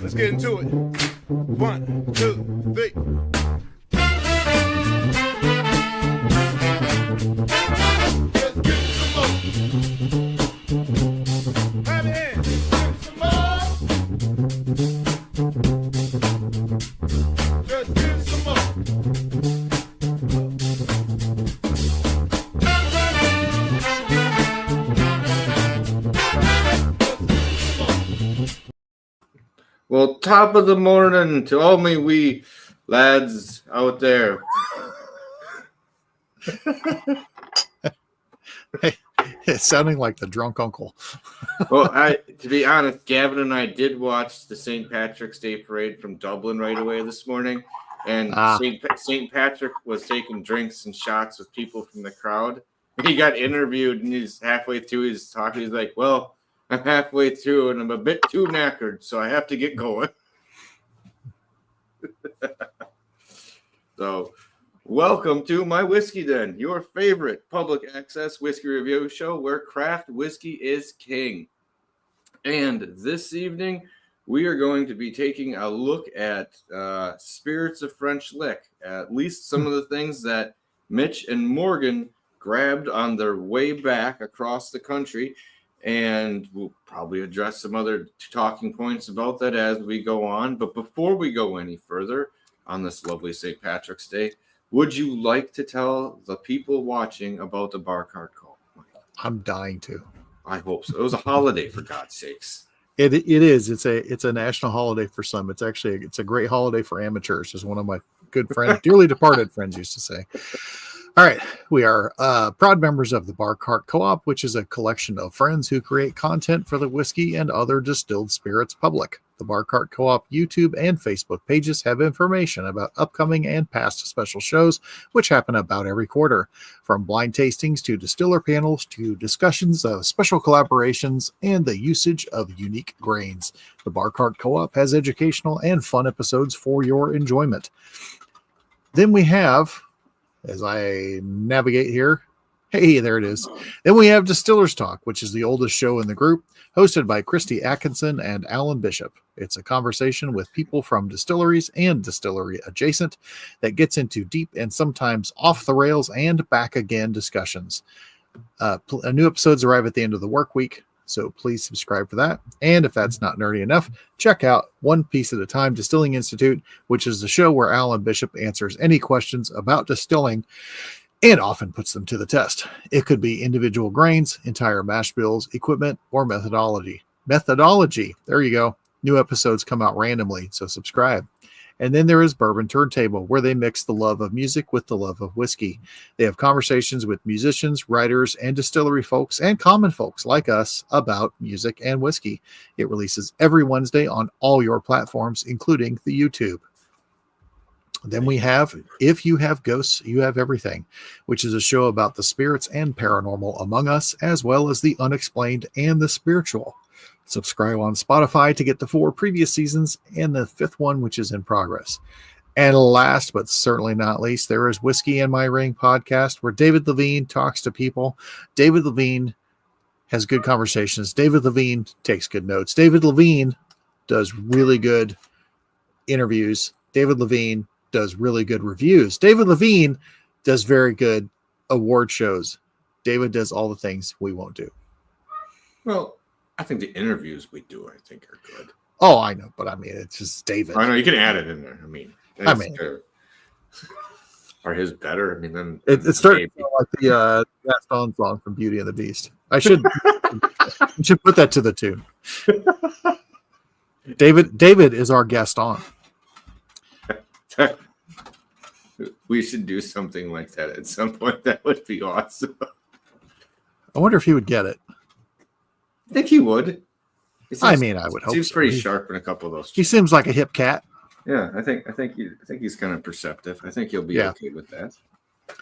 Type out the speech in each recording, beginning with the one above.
Let's get into it. 1, 2, 3. Let's get some more. Have your hands. Get some more. Let's get some more. Well, top of the morning to all my wee lads out there. It's sounding like the drunk uncle. Well, to be honest, Gavin and I did watch the St. Patrick's Day parade from Dublin right away this morning, and St. Patrick was taking drinks and shots with people from the crowd. He got interviewed, and he's halfway through his talk. He's like, "Well, I'm halfway through, and I'm a bit too knackered, so I have to get going." So, welcome to My Whiskey Den, your favorite public access whiskey review show where craft whiskey is king. And this evening, we are going to be taking a look at spirits of French lick, at least some of the things that Mitch and Morgan grabbed on their way back across the country. And we'll probably address some other talking points about that as we go on. But before we go any further on this lovely St. Patrick's Day, would you like to tell the people watching about the bar cart call? I'm dying to. I hope so. It was a holiday, for God's sakes. It is. It's a national holiday for some. It's a great holiday for amateurs, as one of my good friends, dearly departed friends, used to say. All right, we are proud members of the Bar Cart Co-op, which is a collection of friends who create content for the whiskey and other distilled spirits public. The Bar Cart Co-op YouTube and Facebook pages have information about upcoming and past special shows, which happen about every quarter, from blind tastings to distiller panels to discussions of special collaborations and the usage of unique grains. The Bar Cart Co-op has educational and fun episodes for your enjoyment. Then we have, as I navigate here, hey, there it is. Then we have Distillers Talk, which is the oldest show in the group, hosted by Christy Atkinson and Alan Bishop. It's a conversation with people from distilleries and distillery adjacent that gets into deep and sometimes off the rails and back again discussions. New episodes arrive at the end of the work week, so please subscribe for that. And if that's not nerdy enough, check out One Piece at a Time Distilling Institute, which is the show where Alan Bishop answers any questions about distilling and often puts them to the test. It could be individual grains, entire mash bills, equipment, or methodology. There you go. New episodes come out randomly, so subscribe. And then there is Bourbon Turntable, where they mix the love of music with the love of whiskey. They have conversations with musicians, writers, and distillery folks, and common folks like us about music and whiskey. It releases every Wednesday on all your platforms, including the YouTube. Then we have If You Have Ghosts, You Have Everything, which is a show about the spirits and paranormal among us, as well as the unexplained and the spiritual. Subscribe on Spotify to get the 4 previous seasons and the 5th one, which is in progress. And last but certainly not least, there is Whiskey in My Ring podcast, where David Levine talks to people. David Levine has good conversations. David Levine takes good notes. David Levine does really good interviews. David Levine does really good reviews. David Levine does very good award shows. David does all the things we won't do. Well, I think the interviews we do, I think, are good. Oh, I know, but I mean, it's just David. I know you can add it in there. I mean, are his better? I mean, then it's starting to like the Gaston song from Beauty and the Beast. I should put that to the tune. David is our Gaston. We should do something like that at some point. That would be awesome. I wonder if he would get it. I think he would. I would hope. He's pretty sharp in a couple of those. He seems like a hip cat. Yeah, I think he's kind of perceptive. I think he'll be okay with that.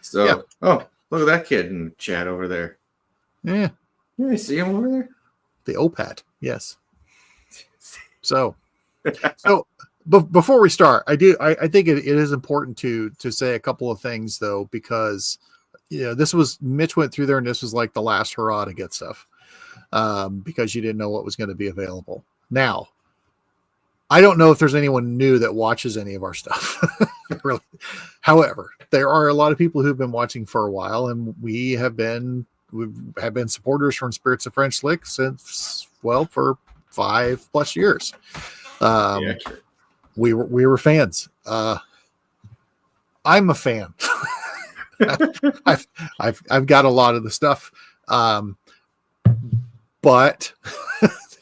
So, Oh, look at that kid in the chat over there. Yeah, you see him over there? The OPAT, yes. So before we start, I think it is important to say a couple of things though, because Mitch went through there and this was like the last hurrah to get stuff. Because you didn't know what was going to be available. Now, I don't know if there's anyone new that watches any of our stuff. Really. However, there are a lot of people who've been watching for a while, and we have been supporters from Spirits of French Lick since, well, for 5+ years. We were fans. I'm a fan. I've got a lot of the stuff, but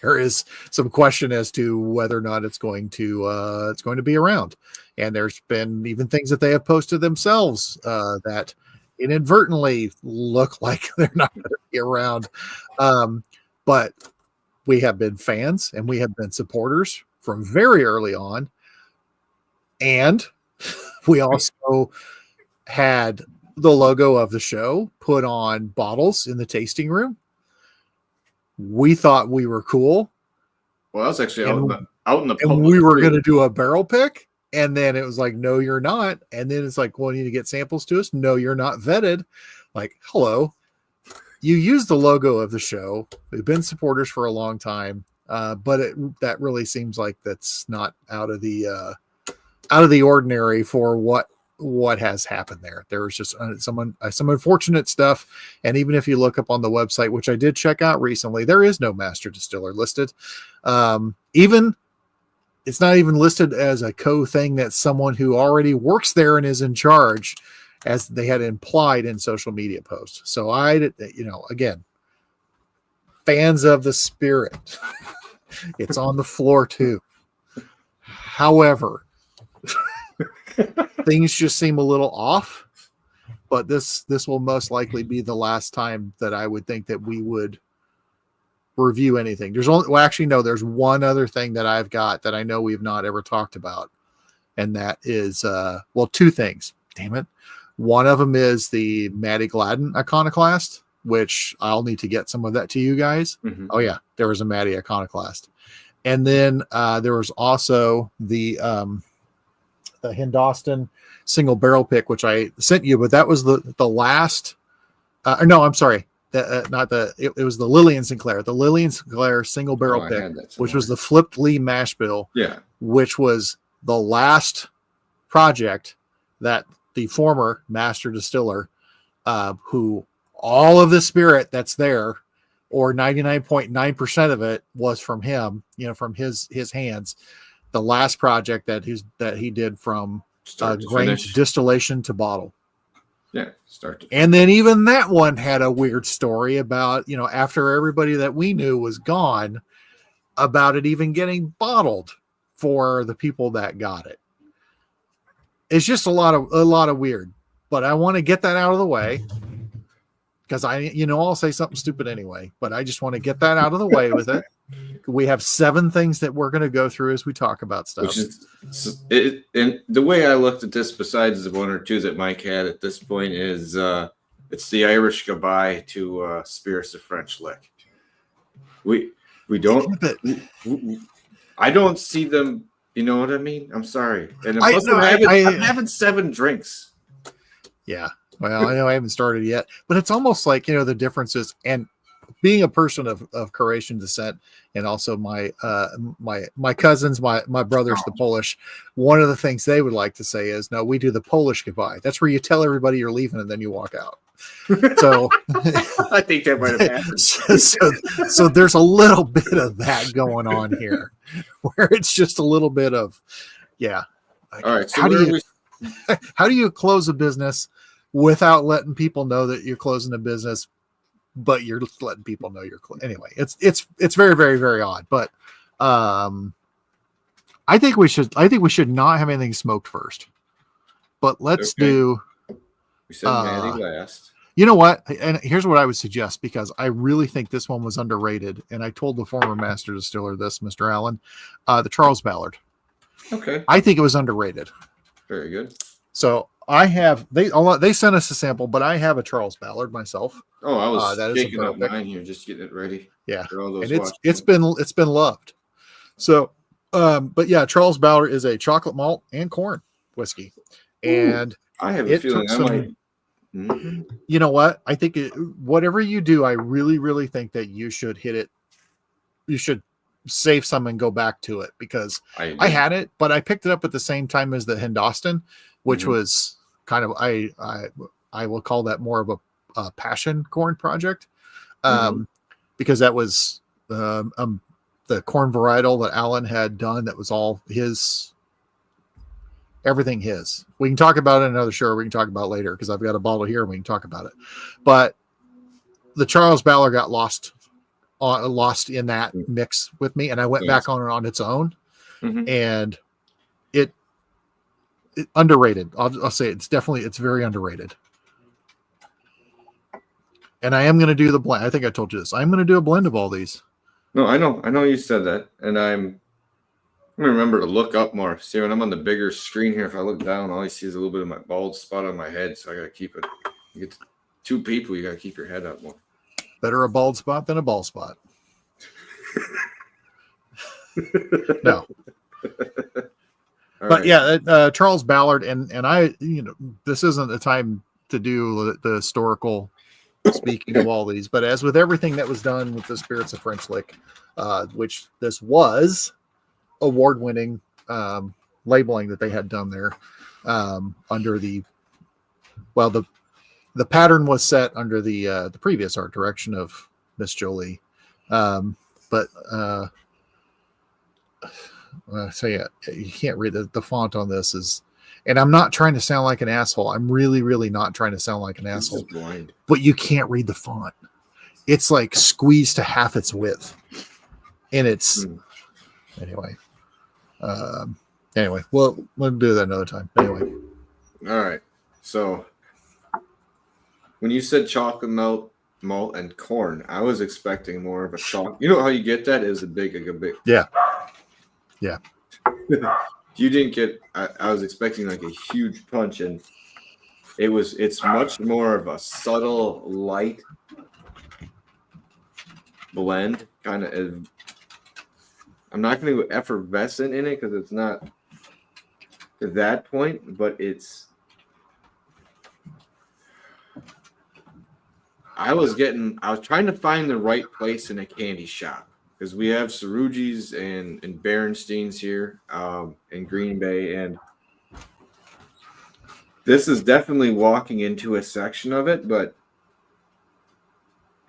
there is some question as to whether or not it's going to be around. And there's been even things that they have posted themselves that inadvertently look like they're not going to be around. But we have been fans and we have been supporters from very early on. And we also had the logo of the show put on bottles in the tasting room. We thought we were cool. Well, I was actually out in the public. And we were going to do a barrel pick. And then it was like, no, you're not. And then it's like, well, you need to get samples to us. No, you're not vetted. Like, hello, you use the logo of the show. We've been supporters for a long time. But that really seems like that's not out of the ordinary for what has happened there. There was just some unfortunate stuff. And even if you look up on the website, which I did check out recently, there is no master distiller listed. It's not even listed as a thing that someone who already works there and is in charge, as they had implied in social media posts. So again, fans of the spirit, it's on the floor too. However, things just seem a little off, but this will most likely be the last time that I would think that we would review anything. There's one other thing that I've got that I know we've not ever talked about, and that is two things. Damn it. One of them is the Maddie Gladden iconoclast, which I'll need to get some of that to you guys. Mm-hmm. Oh yeah, there was a Maddie iconoclast. And then there was also the Hindostan single barrel pick, which I sent you, but that was the last. No, I'm sorry. It was the Lillian Sinclair, single barrel pick, which was the flipped Lee mash bill. Yeah. Which was the last project that the former master distiller, who all of the spirit that's there, or 99.9% of it, was from him, from his hands. The last project that he did from grain to distillation to bottle. Yeah, start to and then even that one had a weird story about, after everybody that we knew was gone, about it even getting bottled for the people that got it. It's just a lot of weird, but I want to get that out of the way because I'll say something stupid anyway, but I just want to get that out of the way with it. We have 7 things that we're going to go through as we talk about stuff. And the way I looked at this, besides the 1 or 2 that Mike had at this point, is it's the Irish goodbye to Spirits of French Lick. We don't. I don't see them. You know what I mean? I'm sorry. And I'm having 7 drinks. Yeah. Well, I know I haven't started yet, but it's almost like the differences. And being a person of Croatian descent, and also my cousins, my brothers, the Polish, one of the things they would like to say is, no, we do the Polish goodbye. That's where you tell everybody you're leaving and then you walk out. So I think that might have happened. So there's a little bit of that going on here, where it's just a little bit of, yeah. All right. So how do you close a business without letting people know that you're closing a business, but you're letting people know you're anyway? It's very, very, very odd. But I think we should not have anything smoked first. But let's do. We said Maddie last. You know what? And here's what I would suggest, because I really think this one was underrated. And I told the former master distiller this, Mr. Allen, the Charles Ballard. Okay. I think it was underrated. Very good. So I have they sent us a sample, but I have a Charles Ballard myself. Oh, I was shaking up mine here, just getting it ready. Yeah, and it's been loved. So, but yeah, Charles Ballard is a chocolate malt and corn whiskey, and I have a feeling I might. Mm-hmm. You know what? I think whatever you do, I really, really think that you should hit it. You should save some and go back to it because I had it, but I picked it up at the same time as the Hindostan, which was kind of I will call that more of a passion corn project, because that was the corn varietal that Alan had done. That was all his. Everything his. We can talk about it in another show. We can talk about it later because I've got a bottle here and we can talk about it. But the Charles Ballard got lost in that mix with me, and I went back on its own, and it underrated. I'll say it's very underrated. And I am going to do the blend. I think I told you this. I'm going to do a blend of all these. No, I know you said that, and I'm gonna remember to look up more. See, when I'm on the bigger screen here, if I look down, all I see is a little bit of my bald spot on my head. So I gotta keep it. You get two people, you gotta keep your head up more. Better a bald spot than a bald spot. No. But yeah, Charles Ballard and I, this isn't the time to do the historical speaking of all these, but as with everything that was done with the Spirits of French Lick, which this was award-winning labeling that they had done there, under the pattern was set under the previous art direction of Miss Jolie, but so yeah, you can't read the font on this is, and I'm not trying to sound like an asshole. I'm really, really not trying to sound like an asshole. But you can't read the font. It's like squeezed to half its width, and it's anyway. We'll do that another time. Anyway. All right. So when you said chocolate malt, and corn, I was expecting more of a chocolate. You know how you get that is a big. Yeah. You didn't get. I was expecting like a huge punch, and it's much more of a subtle, light blend. Kind of. I'm not going to go effervescent in it because it's not to that point, but it's. I was trying to find the right place in a candy shop because we have Cerugis and Berenstein's here in Green Bay, and this is definitely walking into a section of it, but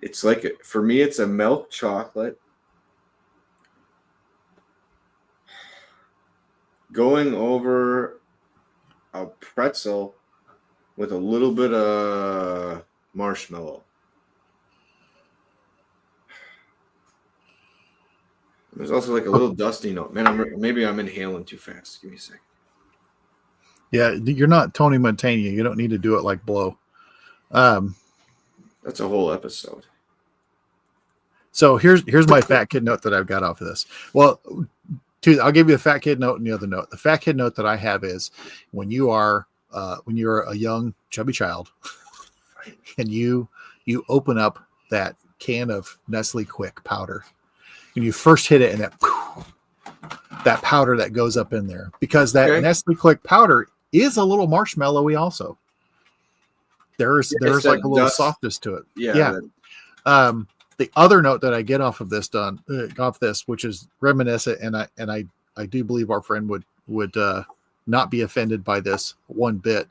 it's like for me, it's a milk chocolate going over a pretzel with a little bit of marshmallow. There's also like a little dusty note. Man, maybe I'm inhaling too fast. Give me a second. Yeah, you're not Tony Montana. You don't need to do it like blow. That's a whole episode. So here's my fat kid note that I've got off of this. Well, I'll give you the fat kid note and the other note. The fat kid note that I have is when you're a young chubby child and you open up that can of Nestle Quick powder and you first hit it and that powder that goes up in there, because that Nestle Quick powder is a little marshmallowy also. There's like a little softness to it. Yeah. The other note that I get off this, which is reminiscent, and I do believe our friend would not be offended by this one bit,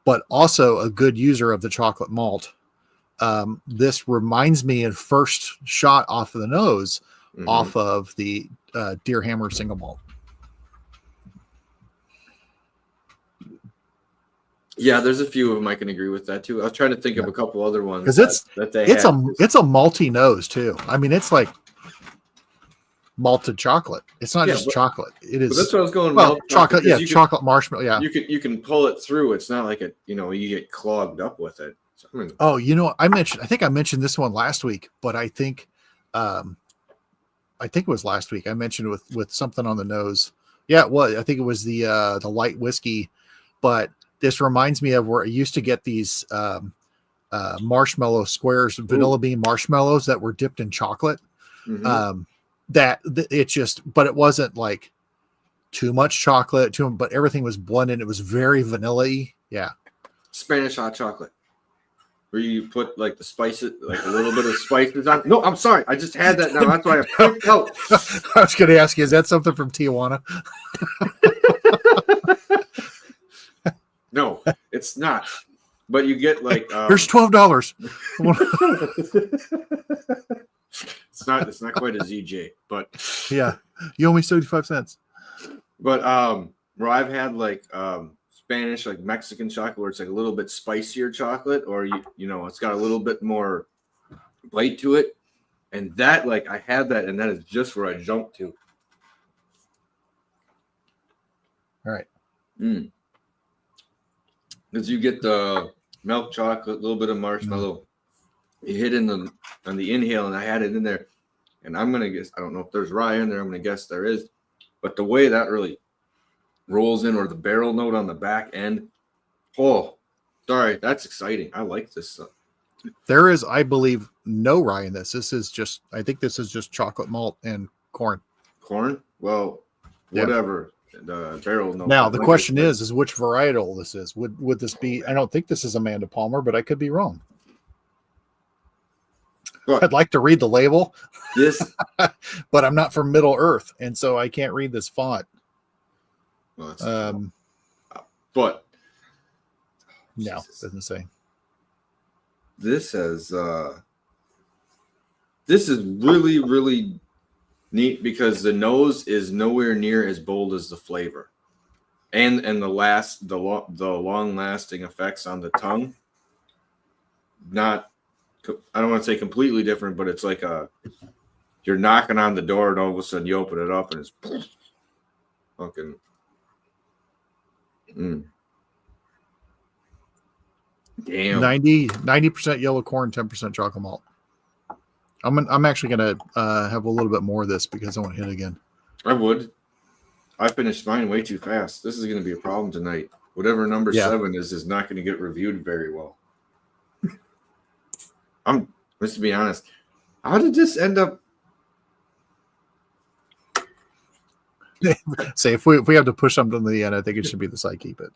but also a good user of the chocolate malt. This reminds me in first shot off of the nose, off of the Deer Hammer single malt. Yeah, there's a few of them I can agree with that too. I was trying to think of a couple other ones because it's a malty nose too. I mean, it's like malted chocolate. It's not just chocolate. It is. That's what I was going. Well, chocolate. Yeah, chocolate marshmallow. Yeah, you can pull it through. It's not like you get clogged up with it. So, I think I mentioned this one last week, but I think it was last week. I mentioned with something on the nose. Yeah, it was. I think it was the light whiskey, but this reminds me of where I used to get these marshmallow squares, vanilla bean marshmallows that were dipped in chocolate. But it wasn't like too much chocolate but everything was blended. It was very vanilla-y. Yeah. Spanish hot chocolate. where you put like the spices, like a little bit of spices on. No, I'm sorry. I just had that now. That's why I freaked out. I was going to ask you, is that something from Tijuana? No, it's not. But you get like here's $12. It's not quite a ZJ, but yeah, you owe me 75 cents. But where I've had like Spanish, like Mexican chocolate, where it's like a little bit spicier chocolate, or you know, it's got a little bit more bite to it, and that like I had that, and that is just where I jumped to. All right. Because you get the milk chocolate, a little bit of marshmallow. You hit on the inhale, and I had it in there. And I'm gonna guess, I don't know if there's rye in there. I'm gonna guess there is, but the way that really rolls in, or the barrel note on the back end. Oh, sorry, that's exciting. I like this stuff. There is, I believe, no rye in this. I think this is just chocolate malt and corn. Corn? Well, whatever. The barrel note. Now the question is which varietal this is. Would this be? I don't think this is Amanda Palmer, but I could be wrong. But I'd like to read the label, this, but I'm not from Middle Earth, and so I can't read this font. well, but no, Jesus. doesn't say. This has this is really, really neat because the nose is nowhere near as bold as the flavor, and the long lasting effects on the tongue. Not, I don't want to say completely different, but it's like you're knocking on the door and all of a sudden you open it up and it's fucking. Damn. 90% yellow corn, 10% chocolate malt. I'm actually gonna have a little bit more of this because I want to hit again. I would. I finished mine way too fast. This is going to be a problem tonight. Whatever number 7 is not going to get reviewed very well. Let's be honest. How did this end up? Say if we have to push something to the end, I think it should be the psyche, but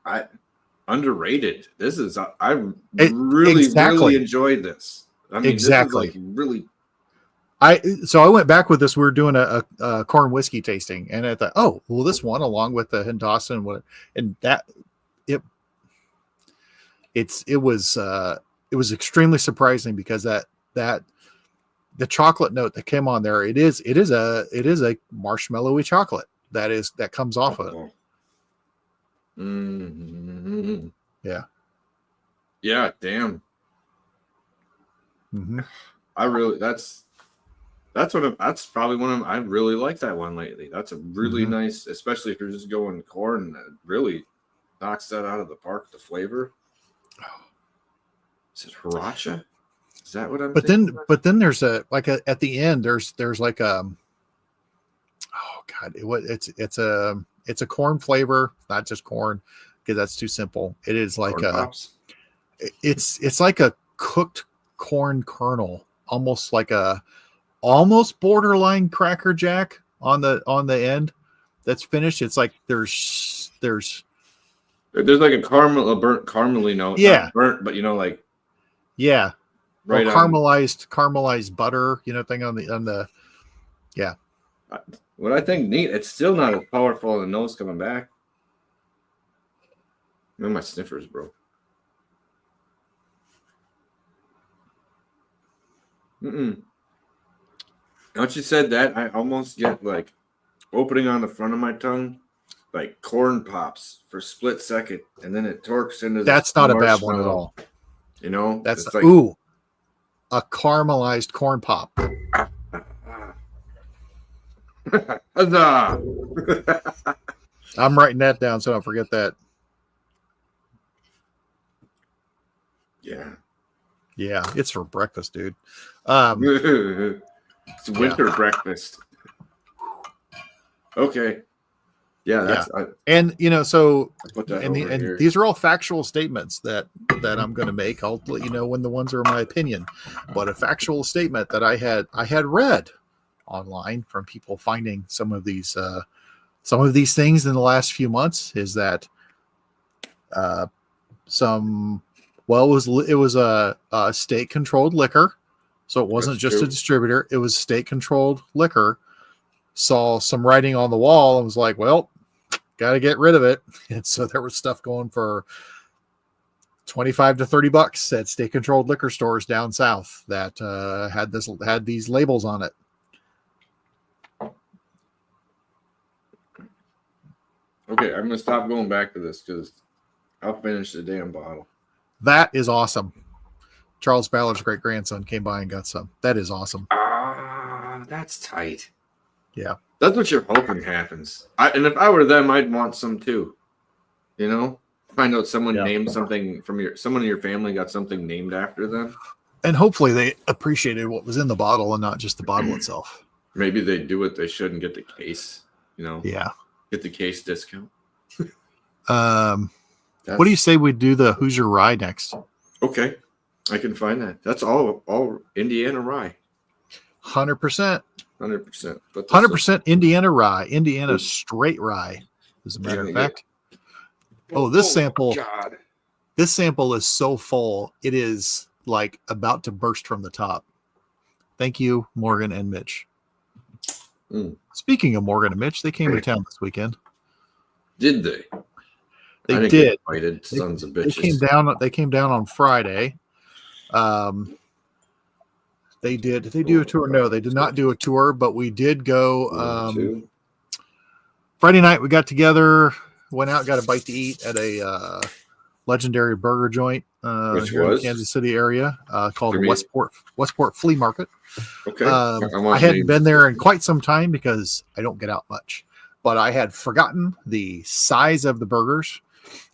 I underrated. This is I really enjoyed this. I mean, exactly. This is like really. So I went back with this. We were doing a corn whiskey tasting, and I thought, oh, well, this one along with the Hindasan, and that it was extremely surprising because that the chocolate note that came on there, it is a marshmallowy chocolate that comes off of it. Mm-hmm. Yeah. Damn. Mm-hmm. That's probably one of them. I really like that one lately. That's a really nice, especially if you're just going corn, that really knocks that out of the park. The flavor. Is it Hiracha? Is that what I'm thinking? But then there's at the end there's like oh god, it's a corn flavor, not just corn, because that's too simple. It is like it's like a cooked corn kernel, almost borderline Cracker Jack on the end that's finished. It's like there's like a burnt caramely note. Yeah. Not burnt, but like right, caramelized butter, thing on the yeah. What I think neat, it's still not as powerful in the nose coming back. Man, my sniffers, bro. Once you said that, I almost get like opening on the front of my tongue, like corn pops for a split second, and then it torques into. That's not a bad one at all. That's like, ooh, a caramelized corn pop. I'm writing that down so I don't forget that. Yeah, it's for breakfast, dude. It's winter breakfast. Okay. Yeah, that's and so and these are all factual statements that I'm going to make. I'll let you know when the ones are my opinion, but a factual statement that I had read online from people finding some of these things in the last few months is that It was a state controlled liquor, so it wasn't That's just true. a distributor. It was state controlled liquor. Saw some writing on the wall and was like, well, got to get rid of it. And so there was stuff going for $25 to $30 at state controlled liquor stores down south that had these labels on it. Okay, I'm gonna stop going back to this because I'll finish the damn bottle. That is awesome. Charles Ballard's great grandson came by and got some. That is awesome. Ah, that's tight. Yeah, that's what you're hoping happens. And if I were them, I'd want some too. You know, find out someone named something from someone in your family got something named after them, and hopefully they appreciated what was in the bottle and not just the bottle itself. Maybe they do what they should and get the case. You know, get the case discount. What do you say we do the Hoosier Rye next? Okay, I can find that. That's all Indiana rye. 100%. 100%. 100% Indiana rye. Indiana straight rye, as a matter of fact. This sample. God. This sample is so full. It is like about to burst from the top. Thank you, Morgan and Mitch. Speaking of Morgan and Mitch, they came to town this weekend. Did they? They did. Invited, sons of bitches. They came down on Friday. They did. Did they do a tour? No, they did not do a tour, but we did go. Friday night, we got together, went out, got a bite to eat at a legendary burger joint here in the Kansas City area called Westport Flea Market. Okay. I hadn't been there in quite some time because I don't get out much, but I had forgotten the size of the burgers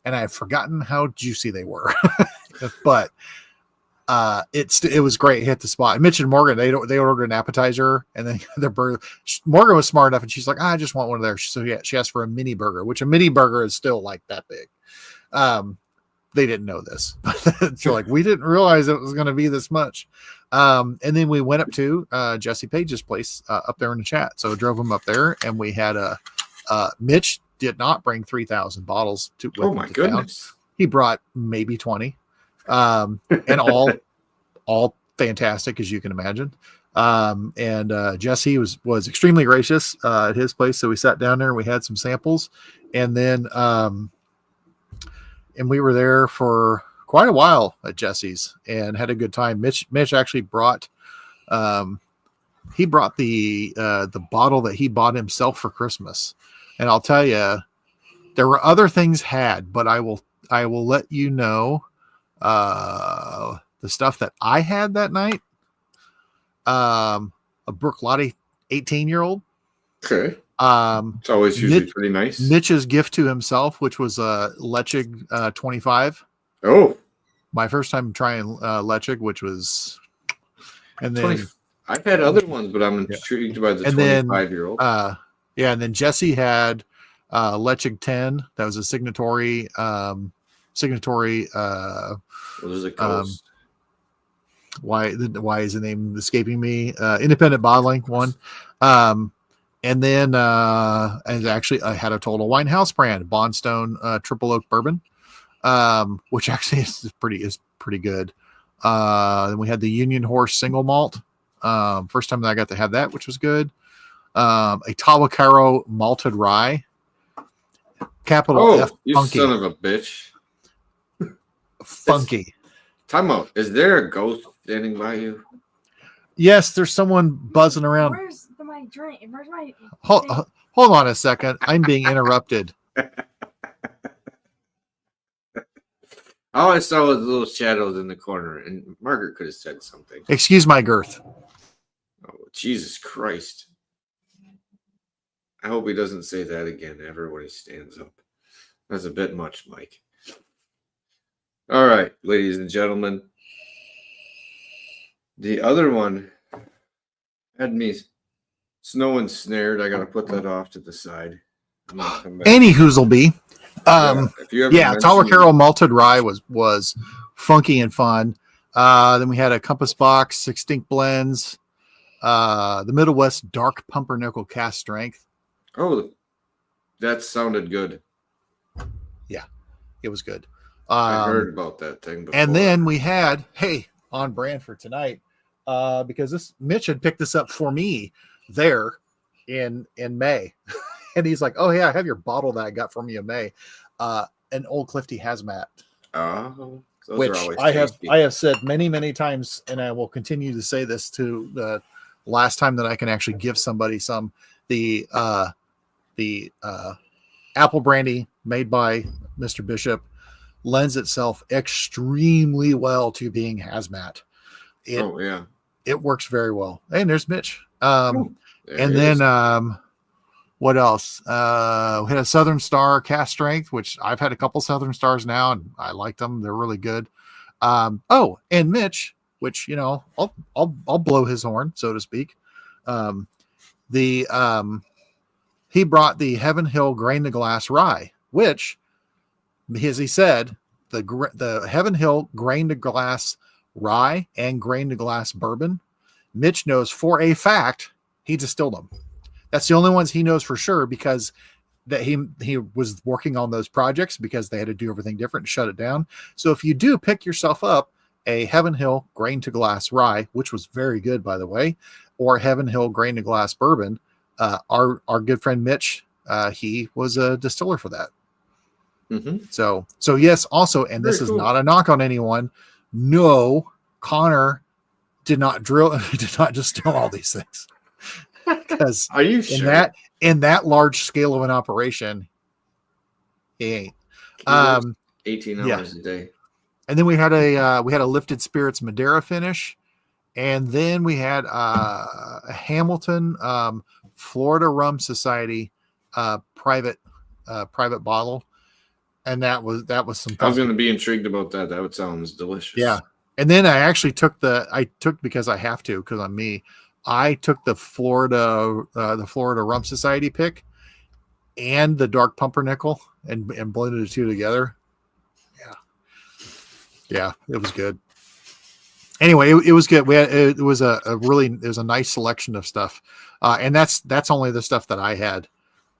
and I had forgotten how juicy they were. But it was great. Hit the spot. Mitch and Morgan, they ordered an appetizer and then their burger. Morgan was smart enough and she's like, I just want one of theirs. So yeah, she asked for a mini burger, which a mini burger is still like that big. They didn't know this. So like, we didn't realize it was going to be this much. And then we went up to Jesse Page's place up there in the chat. So drove him up there and we had Mitch did not bring 3,000 bottles to. Oh my goodness. Town. He brought maybe 20. And all fantastic, as you can imagine. And Jesse was extremely gracious at his place. So we sat down there and we had some samples and then, and we were there for quite a while at Jesse's and had a good time. Mitch actually brought, he brought the bottle that he bought himself for Christmas. And I'll tell you, there were other things had, but I will let you know, the stuff that I had that night. A Brook Lottie 18-year-old. Okay. It's always usually pretty nice. Mitch's gift to himself, which was a Lechig 25. Oh, my first time trying Lechig, which was, and then 20, I've had other ones, but I'm intrigued by the 25-year-old. And then Jesse had Lechig 10. That was a signatory. What is it called? Why is the name escaping me? Independent bottling one. And then and actually I had a Total Wine House brand, Bondstone Triple Oak Bourbon, which actually is pretty good. Then we had the Union Horse Single Malt. First time that I got to have that, which was good. A Tawakaro Malted Rye. Capital F. You funky. Son of a bitch. Funky. Time out. Is there a ghost standing by you? Yes, there's someone buzzing around. Where's my drink? Where's my Hold on a second. I'm being interrupted. All I saw was little shadows in the corner, and Margaret could have said something. Excuse my girth. Oh, Jesus Christ. I hope he doesn't say that again ever when he stands up. That's a bit much, Mike. All right, ladies and gentlemen. The other one had me snow and snared. I got to put that off to the side. Any whoozle be. Tawakaro Malted Rye was funky and fun. Then we had a Compass Box, Extinct Blends, the Middle West Dark Pumpernickel Cast Strength. Oh, that sounded good. Yeah. It was good. I heard about that thing before. And then we had, on brand for tonight, because Mitch had picked this up for me there in May. And he's like, oh yeah, I have your bottle that I got from you in May. An Old Clifty Hazmat. Oh, those which are always I tasty. have said many, many times, and I will continue to say this to the last time that I can actually give somebody some. The apple brandy made by Mr. Bishop lends itself extremely well to being hazmat. It works very well. And there's Mitch. And then what else? We had a Southern Star cast strength, which I've had a couple Southern Stars now, and I like them. They're really good. And Mitch, which I'll blow his horn, so to speak. He brought the Heaven Hill Grain to Glass Rye, which, as he said, the Heaven Hill Grain to Glass Rye and Grain to Glass Bourbon, Mitch knows for a fact he distilled them. That's the only ones he knows for sure, because that he was working on those projects because they had to do everything different to shut it down. So if you do pick yourself up a Heaven Hill Grain to Glass Rye, which was very good, by the way, or Heaven Hill Grain to Glass Bourbon, our good friend Mitch, he was a distiller for that. Mm-hmm. So yes, also, and this is not a knock on anyone. No, Connor did not distill all these things. Because are you sure? In that large scale of an operation, he ain't. 18 hours a day. And then we had a Lifted Spirits Madeira finish, and then we had a Hamilton Florida Rum Society private bottle, and that was some. I was going to be intrigued about that. That sounds delicious. Yeah, and then I actually took because I have to, because I'm me. I took the Florida Rum Society pick and the Dark Pumpernickel and blended the two together. Yeah, it was good. Anyway, it was good. It was a nice selection of stuff, and that's only the stuff that I had.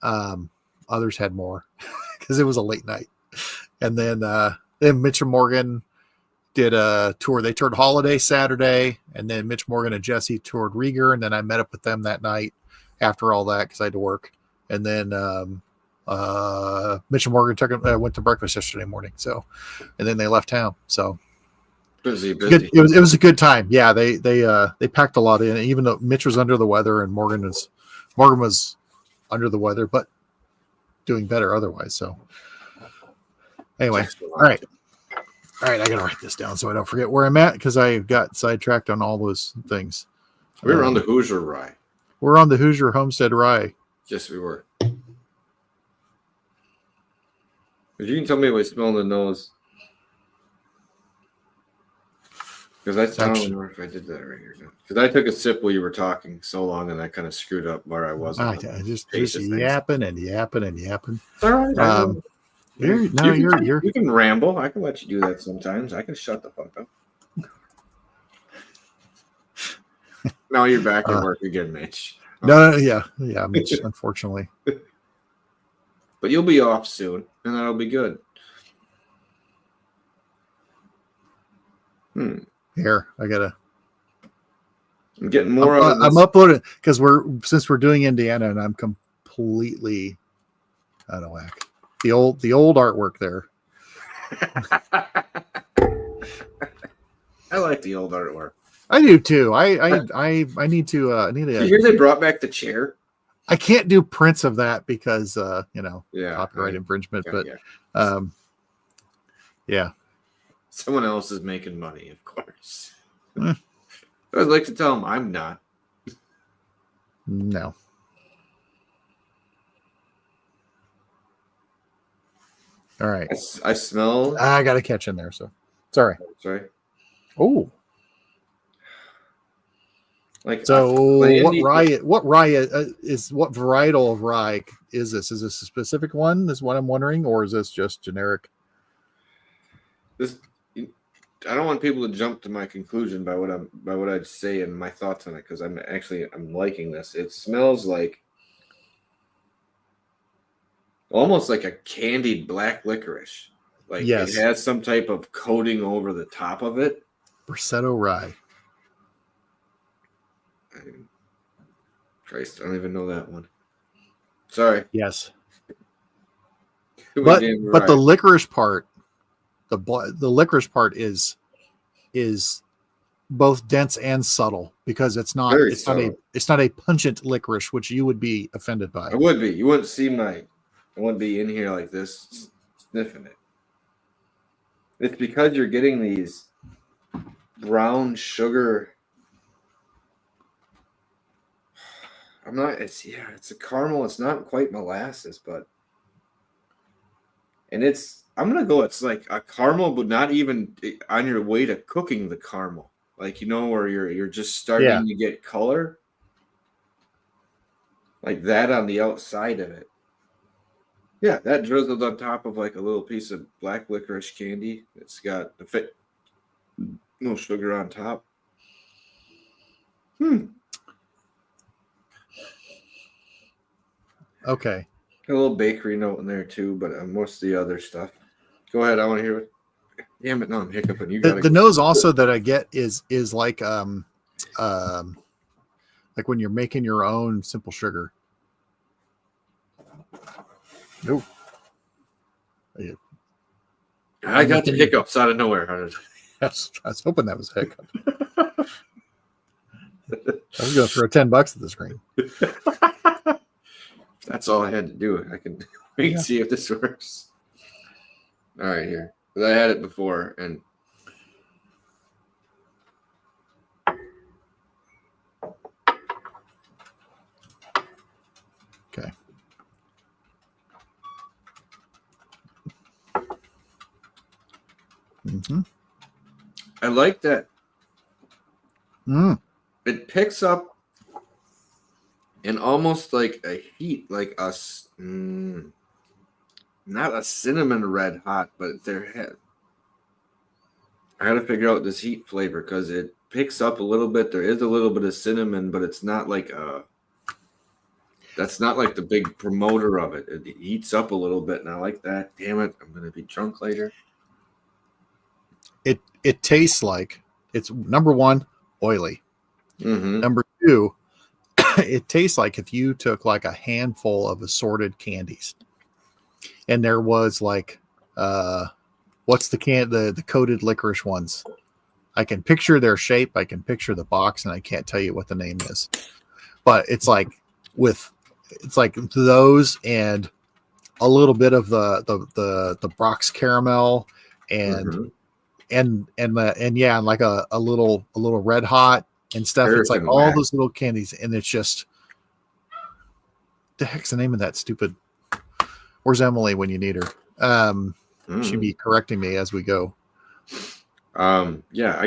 Others had more because it was a late night, and then Mitch Morgan did a tour. They toured Holiday Saturday, and then Mitch Morgan and Jesse toured Rieger, and then I met up with them that night after all that because I had to work. And then Mitch Morgan went to breakfast yesterday morning. So, and then they left town. So busy. It was a good time. Yeah, they packed a lot in, even though Mitch was under the weather and Morgan was under the weather, but doing better otherwise. So anyway, all right, I gotta write this down so I don't forget where I'm at, because I got sidetracked on all those things. We were on the Hoosier Rye. We're on the Hoosier Homestead Rye. Yes, we were. If you can tell me what I smell in the nose. Because I don't remember if I did that right here. Because I took a sip while you were talking so long, and I kind of screwed up where I was. I just yapping and yapping and yapping. All right. You can ramble. I can let you do that sometimes. I can shut the fuck up. Now you're back at work again, Mitch. Yeah, Mitch, unfortunately. But you'll be off soon, and that'll be good. Here, I'm getting more. I'm uploading because since we're doing Indiana, and I'm completely out of whack. The old artwork there. I like the old artwork. I do too. I need to. You hear they brought back the chair? I can't do prints of that because copyright infringement. Yeah. Someone else is making money, of course. I'd like to tell them I'm not. No. All right. I smell. I got a catch in there, so sorry. Oh. Like what varietal of rye is this? Is this a specific one? Is what I'm wondering, or is this just generic? I don't want people to jump to my conclusion by what I'd say and my thoughts on it, because I'm liking this. It smells like almost like a candied black licorice. Like Yes. it has some type of coating over the top of it. Bracetto rye. Christ, I don't even know that one. Sorry. Yes. Too But many damn the varieties. licorice part, the licorice part is both dense and subtle because it's not Very subtle. it's not a pungent licorice, which you would be offended by. I would be. You wouldn't see I wouldn't be in here like this sniffing it. It's because you're getting these brown sugar. It's a caramel. It's not quite molasses, I'm gonna go, it's like a caramel, but not even on your way to cooking the caramel. Like, where you're just starting to get color. Like that on the outside of it. Yeah, that drizzled on top of like a little piece of black licorice candy. It's got no sugar on top. Okay. A little bakery note in there too, but most of the other stuff. Go ahead, I want to hear it. Damn it, no, I'm hiccuping. You got The nose also that I get is like when you're making your own simple sugar. Nope. I got the hiccups out of nowhere. Yes, I was hoping that was a hiccup. I was going to throw $10 at the screen. That's all I had to do. I can wait and see if this works. All right, here. I had it before, and okay. Mm-hmm. I like that. It picks up in almost like a heat, like not a cinnamon red hot, but I got to figure out this heat flavor because it picks up a little bit. There is a little bit of cinnamon, but it's not like that's not like the big promoter of it. It heats up a little bit, and I like that. Damn it, I'm gonna be drunk later. It tastes like it's number one, oily. Mm-hmm. Number two, it tastes like if you took like a handful of assorted candies and there was like what's the coated licorice ones. I can picture their shape, I can picture the box, and I can't tell you what the name is. But it's like those and a little bit of the Brock's caramel and like a little red hot and stuff. It's like all those little candies, and it's just the heck's the name of that stupid. Where's Emily when you need her? She'd be correcting me as we go. I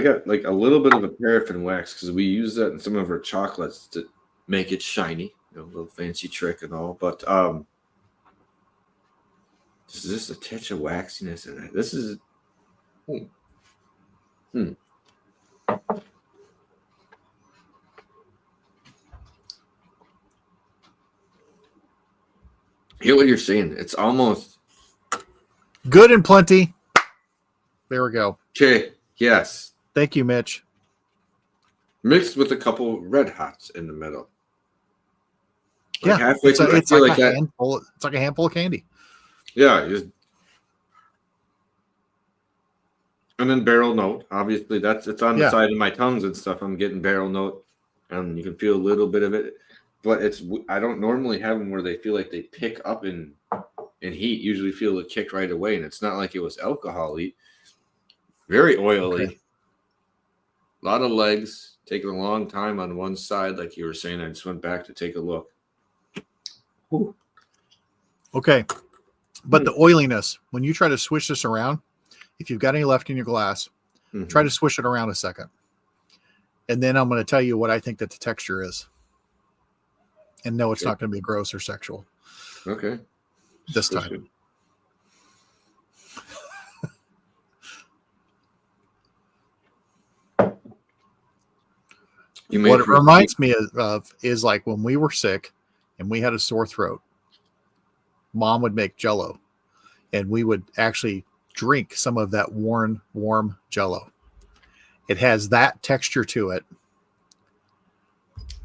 got like a little bit of a paraffin wax because we use that in some of our chocolates to make it shiny, a little fancy trick and all. But there's just a touch of waxiness in it. This is Hear what you're saying. It's almost good and plenty. There we go. Okay. Yes. Thank you, Mitch. Mixed with a couple red hots in the middle. Like halfway through, it's like a handful. It's like a handful of candy. Yeah. And then barrel note. Obviously, it's on the side of my tongues and stuff. I'm getting barrel note, and you can feel a little bit of it. But I don't normally have them where they feel like they pick up in heat. Usually feel the kick right away, and it's not like it was alcohol-y. Very oily. Okay. A lot of legs. Taking a long time on one side, like you were saying. I just went back to take a look. Ooh. Okay. But the oiliness, when you try to swish this around, if you've got any left in your glass, try to swish it around a second. And then I'm going to tell you what I think that the texture is. And no, it's not going to be gross or sexual. Okay. This time. What it reminds me of is like when we were sick and we had a sore throat, Mom would make Jell-O, and we would actually drink some of that warm Jello. It has that texture to it.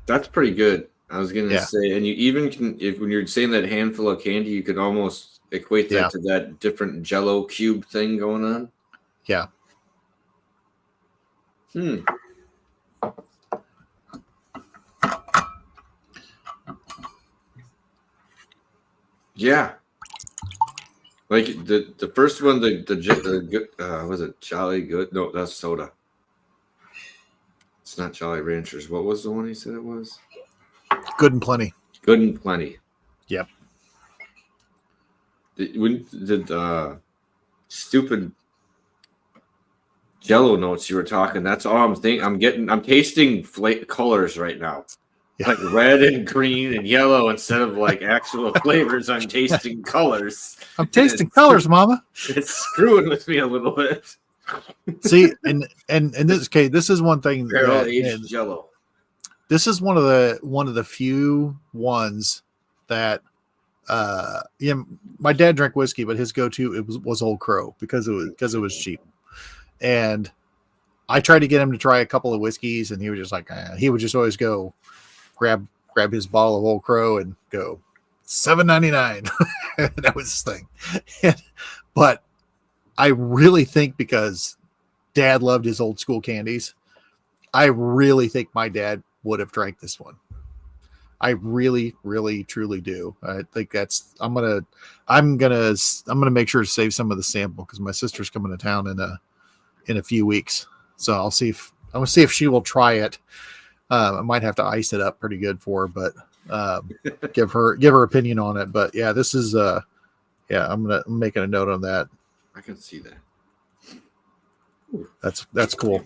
That's pretty good. I was gonna Yeah. say, and you even can, if when you're saying that handful of candy, you could almost equate that Yeah. to that different Jello cube thing going on. Yeah. Yeah. Like the first one, was it Jolly Good? No, that's soda. It's not Jolly Ranchers. What was the one he said it was? Good and plenty. Good and Plenty. Yep. Did stupid Jello notes you were talking? That's all I'm thinking. I'm tasting colors right now. Yeah. Like red and green and yellow instead of like actual flavors. I'm tasting colors. I'm tasting colors, Mama. It's screwing with me a little bit. See, and in this case, this is one thing. Barrel aged Jello. This is one of the few ones that my dad drank whiskey, but his go-to was Old Crow because it was cheap. And I tried to get him to try a couple of whiskeys, and he was just like, he would just always go grab his bottle of Old Crow and go $7.99. That was his thing. But I really think because Dad loved his old school candies, I really think my dad would have drank this one. I really, really, truly do. I think I'm gonna make sure to save some of the sample because my sister's coming to town in a few weeks. So I'm gonna see if she will try it. I might have to ice it up pretty good for her, but give her opinion on it. But yeah, this is I'm making a note on that. I can see that. That's cool.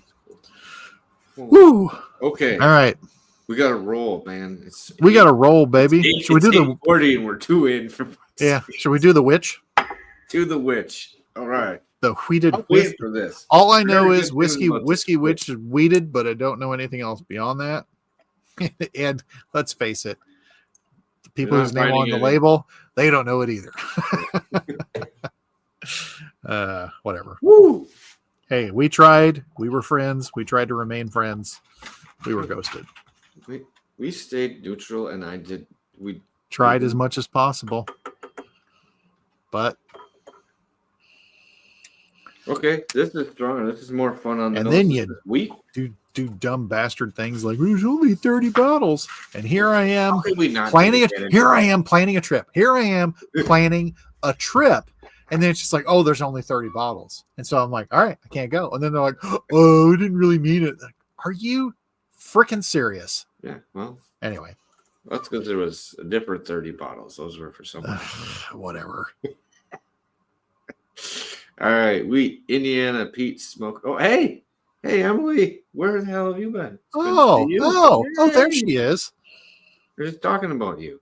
Woo. Okay. All right. We got to roll, man. We got to roll, baby. Should we do the 40 and we're 2 in from? Yeah. Should we do the witch? To the witch. All right. The wheated. I'm waiting for this. All I know is whiskey witch is wheated, but I don't know anything else beyond that. And let's face it, the people whose name on the label, they don't know it either. Whatever. Woo. Hey, we tried. We were friends. We tried to remain friends. We were ghosted. We stayed neutral, and we tried as much as possible. But okay, this is stronger. This is more fun on the and then you do dumb bastard things like there's only 30 bottles, and here I am planning a trip. Here I am planning a trip. And then it's just like, oh, there's only 30 bottles. And so I'm like, all right, I can't go. And then they're like, oh, we didn't really mean it. Like, are you freaking serious? Yeah, well. Anyway. That's because there was a different 30 bottles. Those were for someone. Whatever. All right. Indiana Pete Smoke. Oh, hey, Emily. Where the hell have you been? Oh, there she is. We're just talking about you.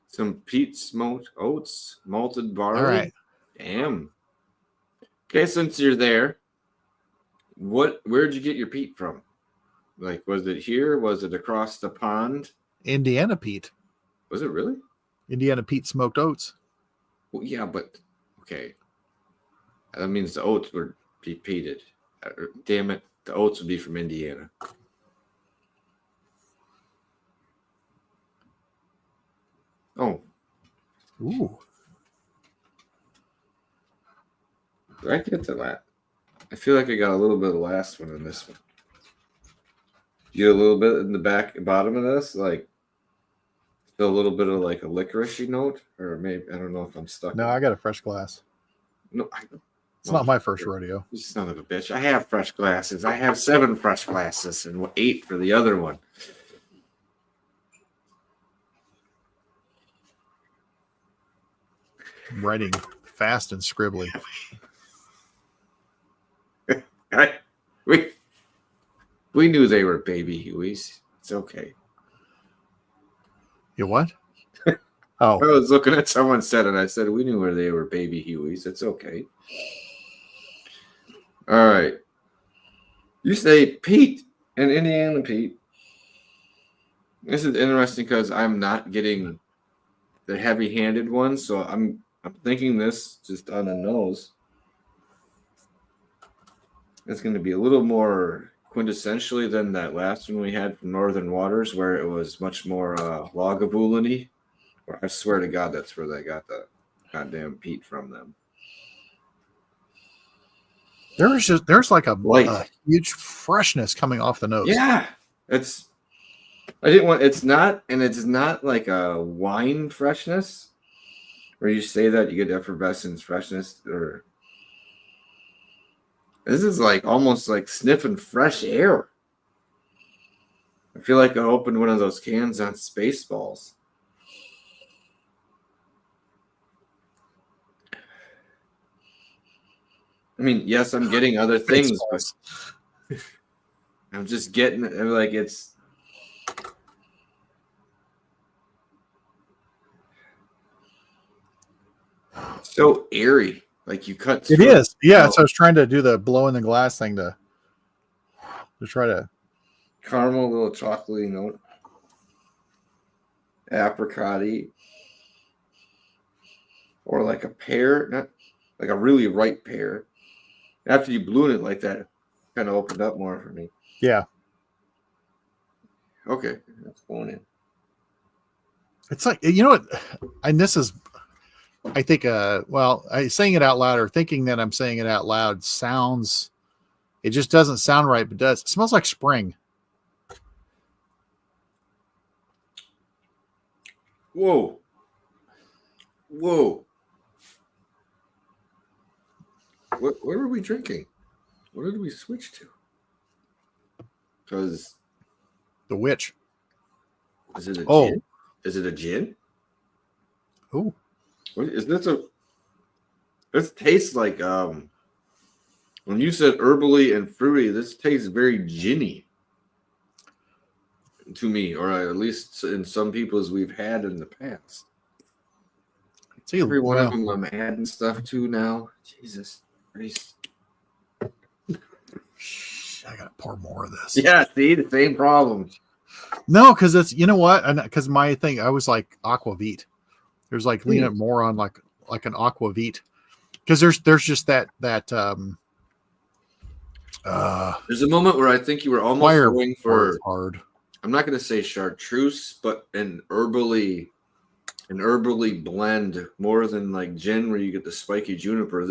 Some Pete Smoked Oats, malted barley. All right. Damn. Okay, since you're there, where'd you get your peat from? Like, was it here? Was it across the pond? Indiana Pete. Was it really? Indiana Pete Smoked Oats. Well, yeah, but okay. That means the oats would be peated. Damn it, the oats would be from Indiana. Oh. Ooh. Did I get to that? I feel like I got a little bit of the last one in this one. You get a little bit in the bottom of this, like still a little bit of like a licoricey note, or maybe I don't know if I'm stuck. No, I got a fresh glass. No, it's not my first rodeo. You son of a bitch! I have fresh glasses. I have 7 fresh glasses and 8 for the other one. I'm writing fast and scribbly. We knew they were baby Hueys. It's okay. You what? Oh. I was looking at someone said it. I said, we knew where they were baby Hueys. It's okay. All right. You say Pete and Indiana Pete. This is interesting because I'm not getting the heavy-handed one, so I'm thinking this just on the nose. It's going to be a little more quintessentially than that last one we had from Northern Waters, where it was much more Lagavulin-y. I swear to God, that's where they got the goddamn peat from them. There's like a Light. huge freshness coming off the nose. Yeah, it's not like a wine freshness where you say that you get effervescence freshness, or this is like almost like sniffing fresh air. I feel like I opened one of those cans on Spaceballs. I mean, yes, I'm getting other things, but I'm just getting like it's so airy. Like you cut It through is. Yeah. So I was trying to do the blow in the glass thing to try to. caramel, little chocolatey note, apricot-y, or like a pear, not like a really ripe pear. After you blew it like that, it kind of opened up more for me. Yeah. Okay, that's going in. It's like, you know what? And this is, I think, saying it out loud or thinking that I'm saying it out loud sounds, it just doesn't sound right, but does. It smells like spring. Whoa. What were we drinking? What did we switch to? Because The witch. is it a Oh. gin? Is it a gin? Oh, What is this this tastes like when you said herbally and fruity, this tastes very ginny to me, or at least in some people's we've had in the past. see, Every one of them I'm adding stuff to now. Jesus Christ. I gotta pour more of this. Yeah, see, the same problem. No, because it's, you know what? Because my thing, I was like aquavit. There's like leaning more on like an aquavit, because there's just that There's a moment where I think you were almost fire going for, hard. I'm not going to say chartreuse, but an herbally blend more than like gin where you get the spiky juniper.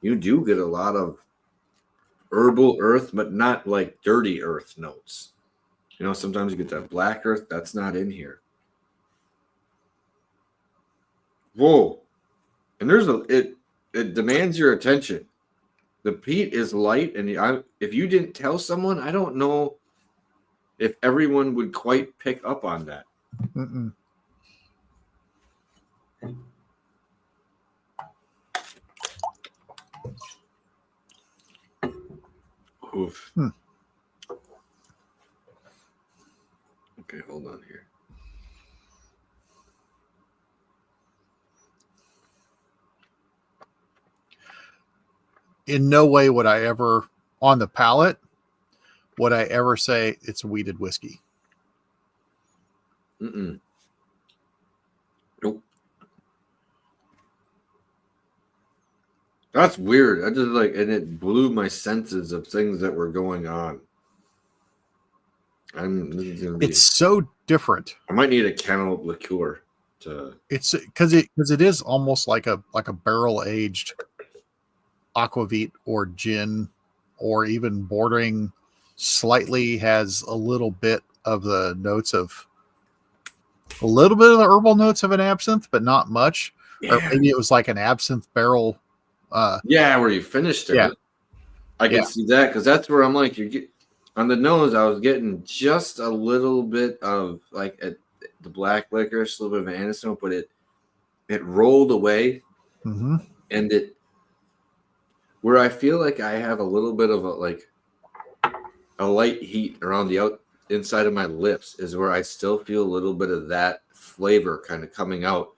You do get a lot of herbal earth, but not like dirty earth notes. You know, sometimes you get that black earth that's not in here. Whoa. And it demands your attention. The peat is light, and if you didn't tell someone, I don't know if everyone would quite pick up on that. Mm-mm. Oof. Okay, hold on here. In no way would I ever, on the palate, would I ever say it's weeded whiskey. Mm-mm. Nope. That's weird. I just and it blew my senses of things that were going on. It's so different. I might need a cantaloupe liqueur to. It's because it is almost like a barrel aged aquavit or gin, or even bordering slightly has a little bit of the notes of a little bit of the herbal notes of an absinthe, but not much. Yeah. Or maybe it was like an absinthe barrel. Where you finished it. Yeah. I can see that, because that's where I'm like, on the nose, I was getting just a little bit of like the black licorice, a little bit of an anise note, but it rolled away, and where I feel like I have a little bit of a light heat around the inside of my lips is where I still feel a little bit of that flavor kind of coming out.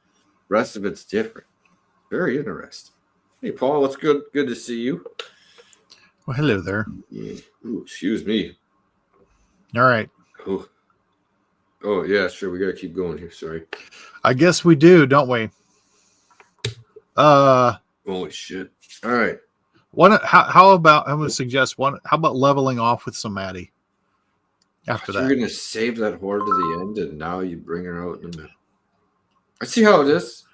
Rest of it's different. Very interesting. Hey, Paul, what's good? Good to see you. Well, hello there. Ooh, excuse me. All right. Oh, yeah, sure. We got to keep going here. Sorry. I guess we do, don't we? Holy shit. All right. How about I'm going to suggest one? How about leveling off with some Maddie? After You're that, gonna save that whore to the end, and now you bring her out in the middle. I see how it is.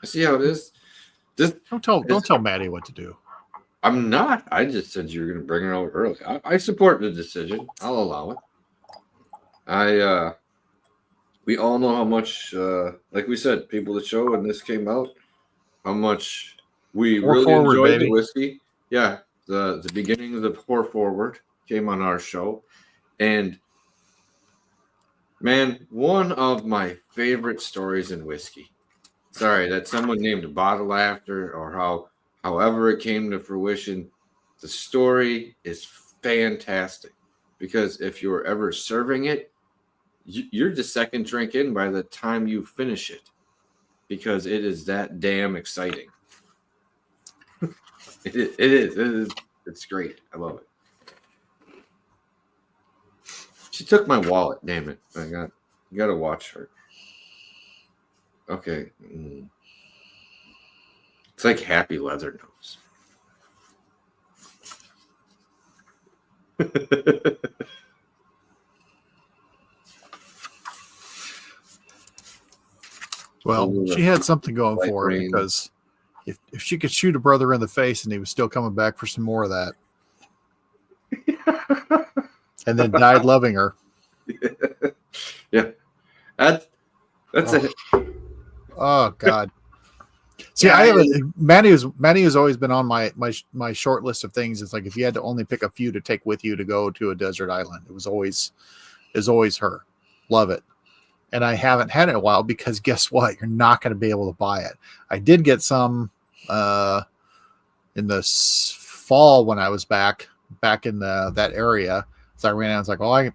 This don't tell Maddie what to do. I'm not. I just said you were gonna bring her out early. I support the decision. I'll allow it. We all know how much, like we said, people that show when this came out, how much we Pour really forward, enjoyed baby. the whiskey. Yeah, the beginning of the Pour Forward came on our show, and man, one of my favorite stories in whiskey. Sorry, that someone named a bottle after, or however it came to fruition. The story is fantastic because if you're ever serving it, you're the second drink in by the time you finish it because it is that damn exciting. It is. It's great. I love it. She took my wallet. Damn it! You gotta watch her. Okay. It's like Happy Leather Nose. Well, she had something going Light for her rain. because if she could shoot a brother in the face and he was still coming back for some more of that, and then died loving her. Yeah, that's it. Oh God. See, Yeah, Manny has always been on my short list of things. It's like if you had to only pick a few to take with you to go to a desert island, it was always her. Love it. And I haven't had it in a while because guess what? You're not going to be able to buy it. I did get some in the fall when I was back in that area. So I ran out. I was like, well, I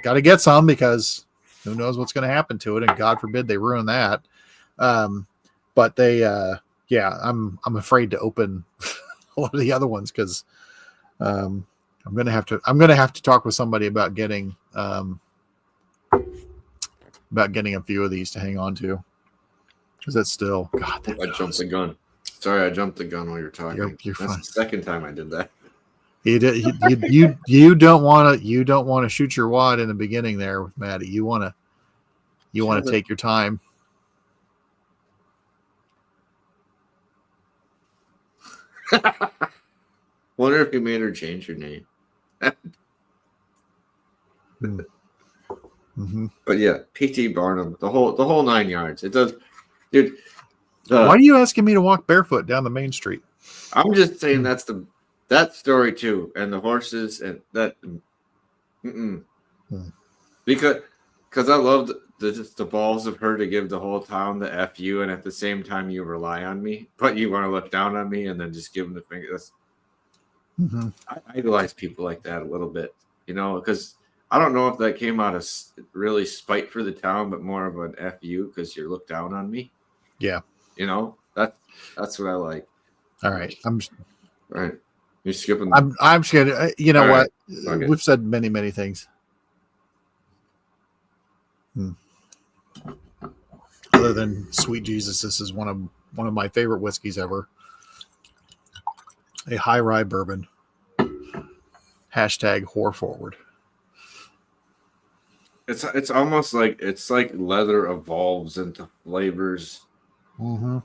gotta get some because who knows what's going to happen to it, and God forbid they ruin that. But they, I'm afraid to open a lot of the other ones because I'm gonna have to talk with somebody about getting a few of these to hang on to because that's still God. I jumped the gun. Sorry, I jumped the gun while you're talking. You're That's fine. the second time I did that. You don't want to shoot your wad in the beginning there with Maddie. You want to take your time. Wonder if you made her change her name. Mm-hmm. But yeah, PT Barnum, the whole 9 yards. It does, dude. Why are you asking me to walk barefoot down the main street? I'm just saying that story too, and the horses and that. Because I loved the balls of her to give the whole town the F you, and at the same time you rely on me, but you want to look down on me and then just give them the finger. I idolize people like that a little bit, because I don't know if that came out of really spite for the town, but more of an F you because you look down on me. Yeah. That's what I like. All right. Right. You're skipping. I'm scared. You know what? Right. Okay. We've said many, many things. Other than Sweet Jesus, this is one of my favorite whiskeys ever. A high rye bourbon. # whore forward. It's almost like leather evolves into flavors of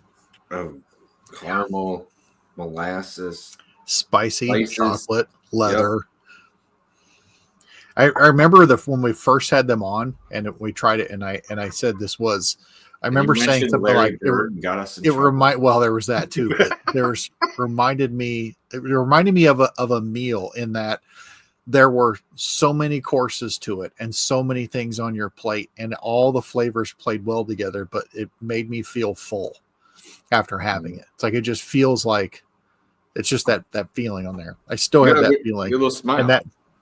caramel, molasses, spicy, spices. chocolate, leather. Yep. I remember when we first had them on and we tried it, and I said this was. I remember saying something Larry like there was that too, but it reminded me of a meal in that there were so many courses to it and so many things on your plate and all the flavors played well together, but it made me feel full after having it. It's like, it just feels like it's just that feeling on there. I still have that feeling. A little smile. And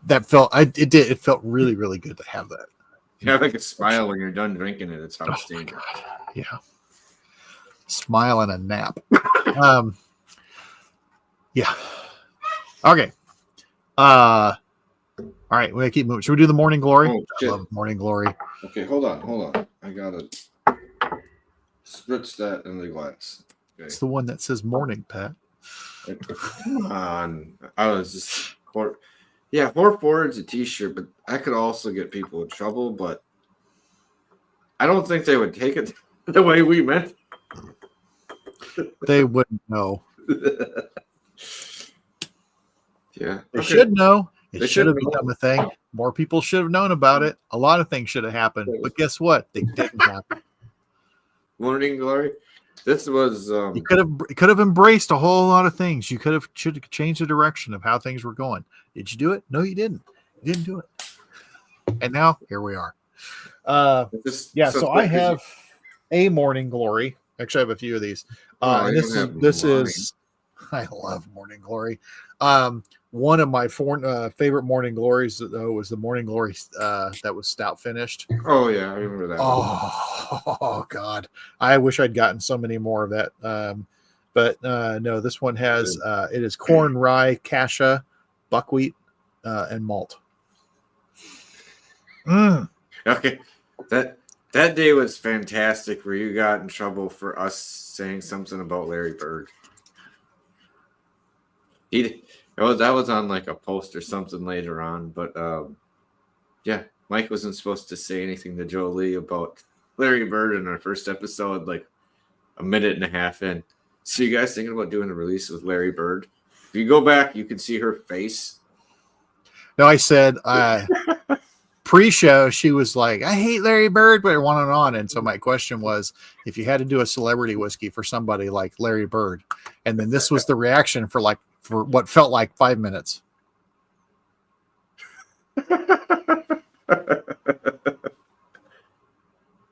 it felt really, really good to have that. You have like a smile when you're done drinking it. It's outstanding. Yeah. Smile and a nap. Yeah. Okay. All right, we're gonna keep moving. Should we do the Morning Glory? I love Morning Glory. Okay, hold on. I gotta spritz that in the glass. Okay. It's the one that says morning, Pat. Come on. I was just yeah, 4-4's a t-shirt, but I could also get people in trouble, but I don't think they would take it the way we meant. They wouldn't know. Yeah. They should know. It They should have should know. become a thing. More people should have known about it. A lot of things should have happened. But guess what? They didn't happen. Morning Glory. This was You could have embraced a whole lot of things. You should have changed the direction of how things were going. Did you do it? No, you didn't. You didn't do it. And now here we are. So I have a morning glory. Actually, I have a few of these. And this is I love morning glory. One of my favorite morning glories though was the morning glory that was stout finished. Oh yeah, I remember that. Oh God, I wish I'd gotten so many more of that. But no, this one has it is corn, rye, cassia, buckwheat, and malt. Okay, that day was fantastic. Where you got in trouble for us saying something about Larry Bird. That was on like a post or something later on, but yeah, Mike wasn't supposed to say anything to Jolie about Larry Bird in our first episode, like a minute and a half in. So you guys thinking about doing a release with Larry Bird? If you go back, you can see her face. No, I said pre-show, she was like, I hate Larry Bird, but on and on. And so my question was, if you had to do a celebrity whiskey for somebody like Larry Bird, and then this was the reaction for what felt like 5 minutes.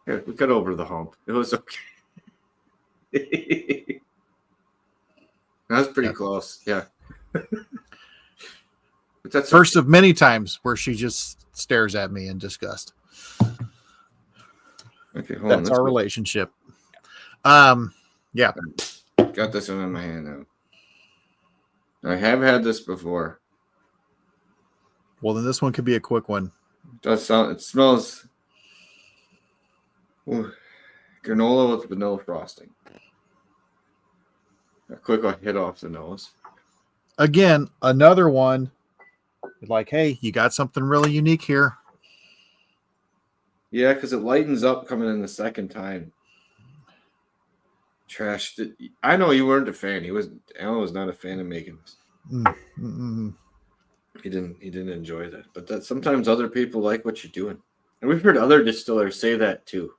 Yeah, we got over the hump. It was okay. That was pretty close. Yeah. But that's First of many times where she just stares at me in disgust. Okay, hold on. That's our relationship. Yeah. Got this one in my hand now. I have had this before. Well, then this one could be a quick one. It smells granola with vanilla frosting. A quick hit off the nose. Again, another one. Like, hey, you got something really unique here. Yeah, because it lightens up coming in the second time. Trashed it. I know you weren't a fan. Alan was not a fan of making this. He didn't enjoy that. But that sometimes other people like what you're doing. And we've heard other distillers say that too.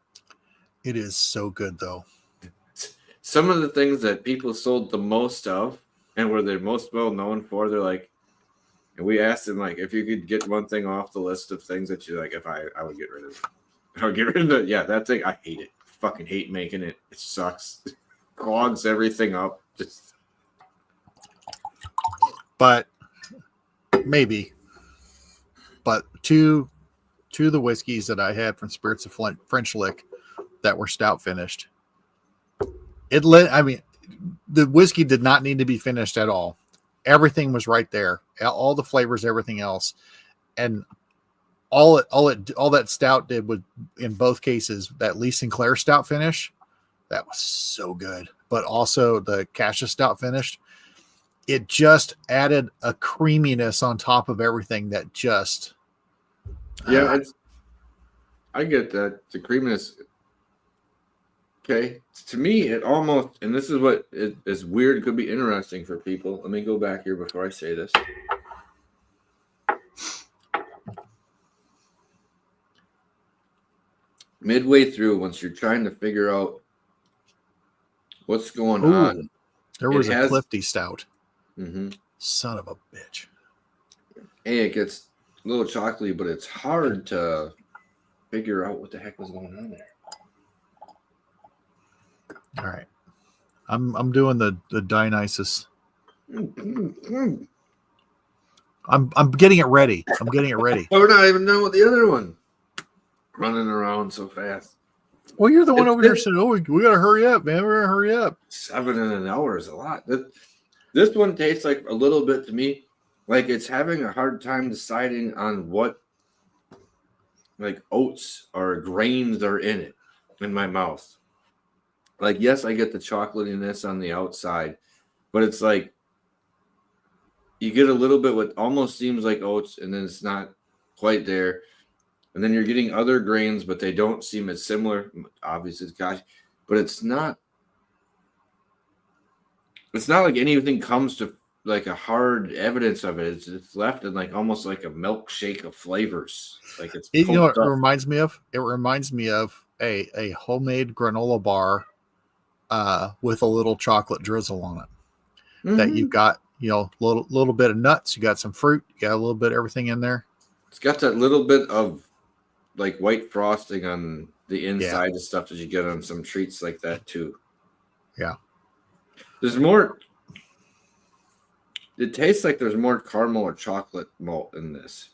It is so good though. Some of the things that people sold the most of and were they're most well known for, they're like, and we asked them like if you could get one thing off the list of things that you like, if I would get rid of it. I would get rid of it. Yeah, that thing, I hate it. Fucking hate making it. It sucks. Clogs everything up. Just but maybe. But two of the whiskeys that I had from Spirits of French Lick that were stout finished. The whiskey did not need to be finished at all. Everything was right there. All the flavors, everything else. And all that stout did was, in both cases, that Lee Sinclair stout finish, that was so good. But also the Cassia stout finish, it just added a creaminess on top of everything that just. Yeah, I get that. The creaminess. Okay. To me, it almost, and this is what is weird, could be interesting for people. Let me go back here before I say this. Midway through, once you're trying to figure out what's going on. There was a Clifty stout. Mm-hmm. Son of a bitch. Hey, it gets a little chocolatey, but it's hard to figure out what the heck was going on there. All right. I'm doing the Dionysus. I'm getting it ready. We're not even done with the other one. Running around so fast. Well, you're the one over here saying, "Oh, we got to hurry up, man. We're gonna hurry up." 7 in an hour is a lot. This one tastes like a little bit to me, like it's having a hard time deciding on what, like oats or grains are in it in my mouth. Like, yes, I get the chocolatiness on the outside, but it's like you get a little bit what almost seems like oats, and then it's not quite there. And then you're getting other grains, but they don't seem as similar. Obviously, it's gosh, but it's not like anything comes to like a hard evidence of it. It's left in like almost like a milkshake of flavors. Like it's You know what it up. reminds me of? It reminds me of a homemade granola bar with a little chocolate drizzle on it. That you've got, you know, little bit of nuts, you got some fruit, you got a little bit of everything in there. It's got that little bit of like white frosting on the inside of stuff that you get on some treats like that too. Yeah. There's more. It tastes like there's more caramel or chocolate malt in this.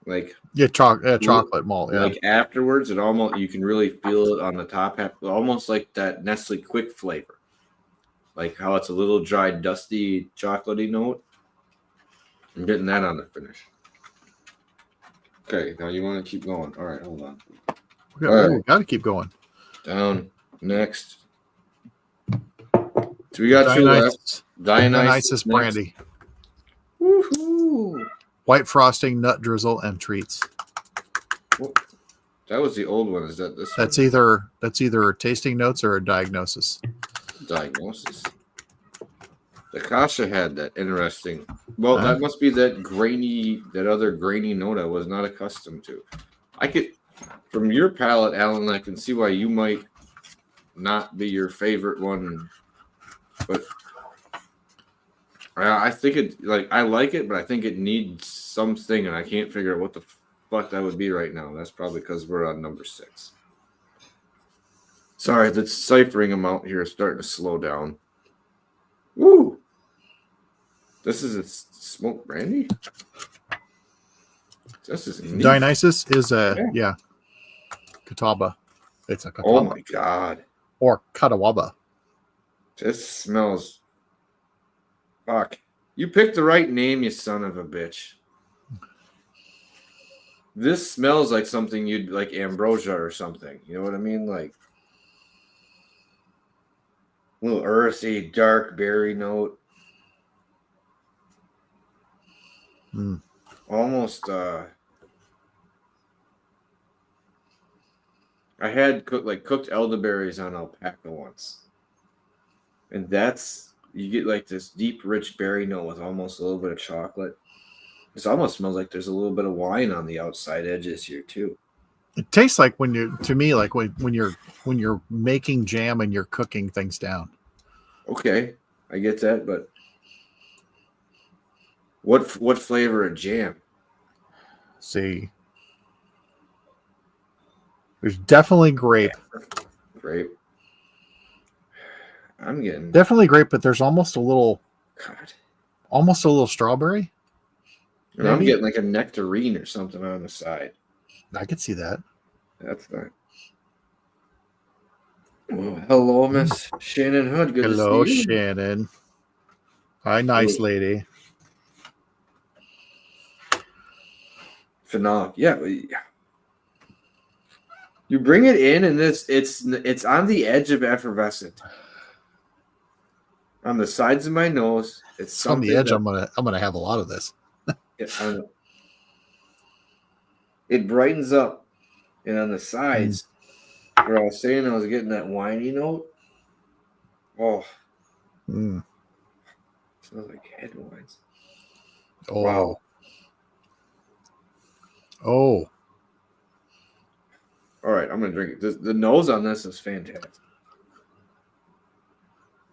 Like chocolate malt. Yeah. Like afterwards, it almost you can really feel it on the top half, almost like that Nestle Quick flavor. Like how it's a little dry, dusty, chocolatey note. I'm getting that on the finish. Okay, now you want to keep going. All right, hold on. We got to keep going. Down. Next. So we got two left. Dionysus brandy. Woohoo! White frosting, nut drizzle, and treats. Well, that was the old one. Is that this one? That's either tasting notes or a diagnosis. Diagnosis. The Kasha had that interesting. Well, that must be that other grainy note I was not accustomed to. I could, from your palate, Alan, I can see why you might not be your favorite one, but I think it I like it, but I think it needs something, and I can't figure out what the fuck that would be right now. That's probably because we're on number 6. Sorry, the ciphering amount here is starting to slow down. Woo! This is a smoked brandy? This is neat. Dionysus is Catawba. It's a Catawba. Oh my god. Or Catawba. This smells. Fuck. You picked the right name, you son of a bitch. This smells like something you'd like ambrosia or something. You know what I mean? Like a little earthy, dark berry note. Almost I had cooked elderberries on alpaca once. And you get like this deep, rich berry note with almost a little bit of chocolate. This almost smells like there's a little bit of wine on the outside edges here too. It tastes like when you're making jam and you're cooking things down. Okay, I get that, but what flavor of jam? See, there's definitely grape. Grape. I'm getting definitely grape, but there's almost a little strawberry. And I'm getting like a nectarine or something on the side. I could see that. That's not. Well, hello, Miss Shannon Hood. Good Hello, to see you. Shannon. Hi, nice lady. Phenomenal. Yeah. You bring it in, and it's on the edge of effervescent. On the sides of my nose, it's on the edge. I'm gonna have a lot of this. It brightens up, and on the sides, where I was saying I was getting that winey note. Oh, smells like head wines. Oh, wow. Oh. All right, I'm gonna drink it. The nose on this is fantastic.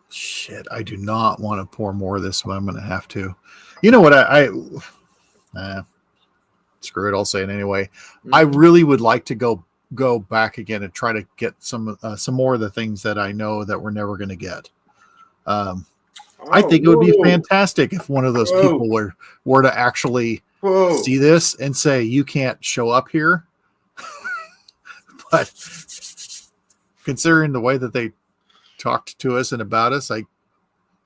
Shit, I do not want to pour more of this, but I'm gonna have to. You know what? Screw it. I'll say it anyway. I really would like to go back again and try to get some more of the things that I know that we're never going to get. I think it would be fantastic if one of those people were to actually see this and say, you can't show up here. But considering the way that they talked to us and about us, I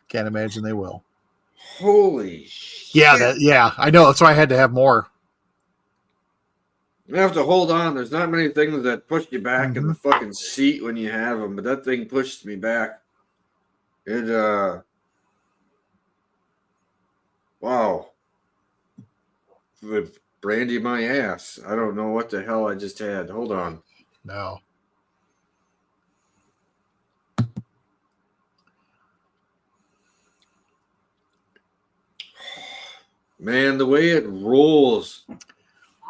can't imagine they will. Holy shit. Yeah, I know. That's why I had to have more. You have to hold on. There's not many things that push you back in the fucking seat when you have them, but that thing pushed me back. Wow. With brandy my ass. I don't know what the hell I just had. Hold on. No. Man, the way it rolls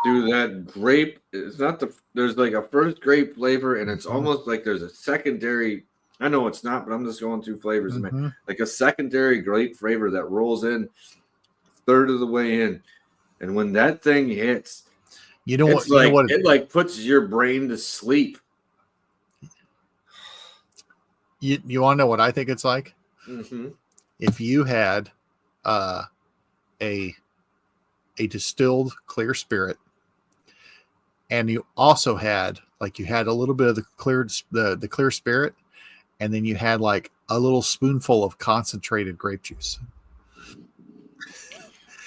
through that grape, it's not there's like a first grape flavor, and it's almost like there's a secondary. I know it's not, but I'm just going through flavors. Mm-hmm. Like a secondary grape flavor that rolls in third of the way in. And when that thing hits, You know what? it's like, you know what? it like puts your brain to sleep. You want to know what I think it's like? Mm-hmm. If you had a distilled clear spirit, and you also had you had a little bit of the clear spirit, and then you had like a little spoonful of concentrated grape juice.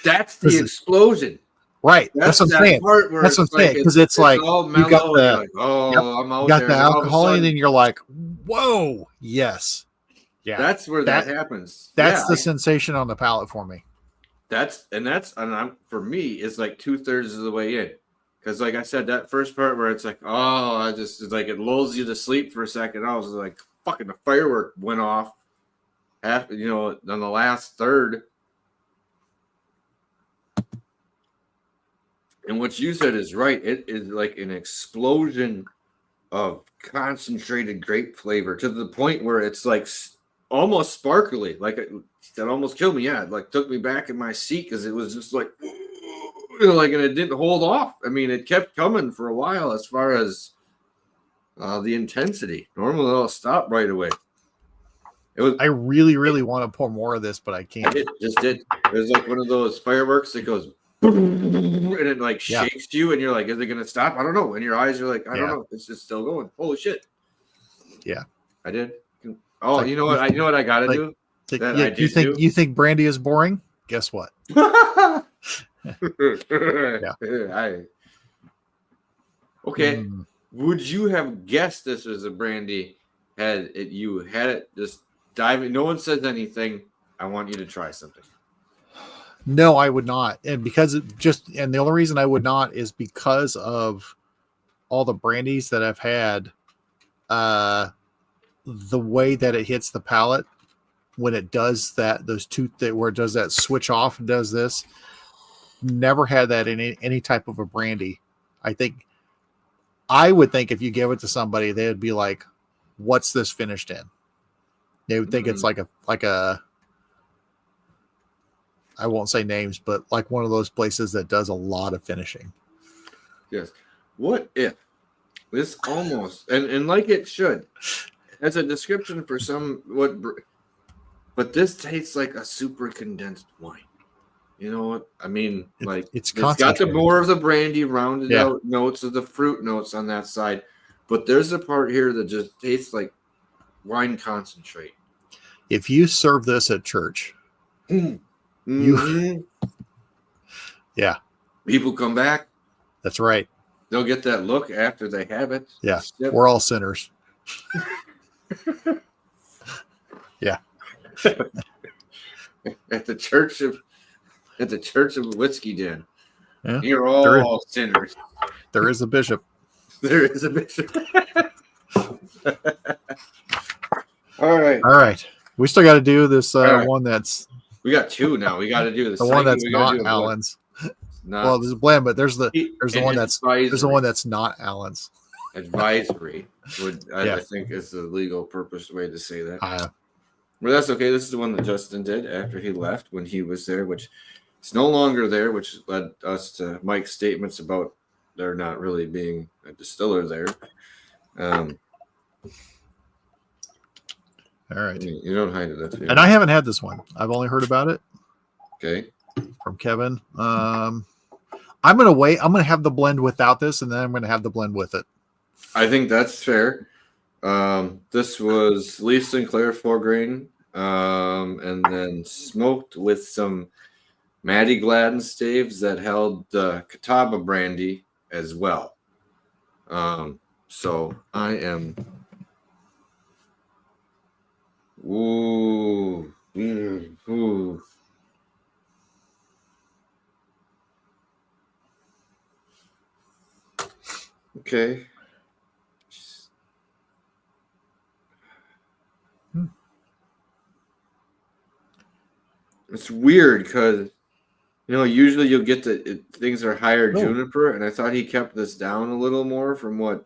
That's the explosion. Right. That's what I'm saying. That's what I'm saying. Because it's like all you got mellow. the I'm out you got there. the And all of a alcohol, sudden, and then you're like, whoa, yes. Yeah. That's where that happens. That's the sensation on the palate for me. For me, it's like 2/3 of the way in. Because like I said, that first part where it's like, oh, it's like it lulls you to sleep for a second. I was like, fucking the firework went off on the last third. And what you said is right. It is like an explosion of concentrated grape flavor to the point where it's like almost sparkly. Like that almost killed me. Yeah, it like took me back in my seat because it was just like, and it didn't hold off. I mean, it kept coming for a while as far as the intensity. Normally, it'll stop right away. I really, really want to pour more of this, but I can't. It just did. It was like one of those fireworks that goes and it like shakes you, and you're like, "Is it gonna stop?" I don't know. And your eyes are like, "I don't know. It's just still going." Holy shit! Yeah, I did. Oh, you know what? I know what I gotta do. You think brandy is boring? Guess what? Okay. Would you have guessed this was a brandy had it just diving? No one says anything. I want you to try something. No, I would not. And the only reason I would not is because of all the brandies that I've had, the way that it hits the palate when it does that, where it does that switch off and does this, never had that in any type of a brandy. I would think if you give it to somebody, they'd be like, what's this finished in? They would think it's like a, I won't say names, but like one of those places that does a lot of finishing. Yes. What if this almost, and like it should, as a description for but this tastes like a super condensed wine. You know what I mean? Like it's got the more of the brandy rounded out notes of the fruit notes on that side, but there's a part here that just tastes like wine concentrate. If you serve this at church, people come back. That's right. They'll get that look after they have it. Yeah, we're all sinners. Yeah. At the church of Whiskey Den. Yeah. You're all sinners. There is a bishop. There is a bishop. All right. We still got to do this one that's. We got two now. We got to do the one that's not Allen's. Well, there's a blend, but there's the one that's not Allen's. Advisory I think is the legal purpose way to say that. Well, that's okay. This is the one that Justin did after he left when he was there, which is no longer there, which led us to Mike's statements about there not really being a distiller there. All right. You don't hide it. And I haven't had this one. I've only heard about it. Okay. From Kevin. I'm going to wait. I'm going to have the blend without this, and then I'm going to have the blend with it. I think that's fair. This was Leaf Sinclair 4-grain, and then smoked with some Matty Gladden staves that held Catawba brandy as well. So I am. Ooh. Okay. It's weird because, usually you'll get things are higher juniper, and I thought he kept this down a little more from what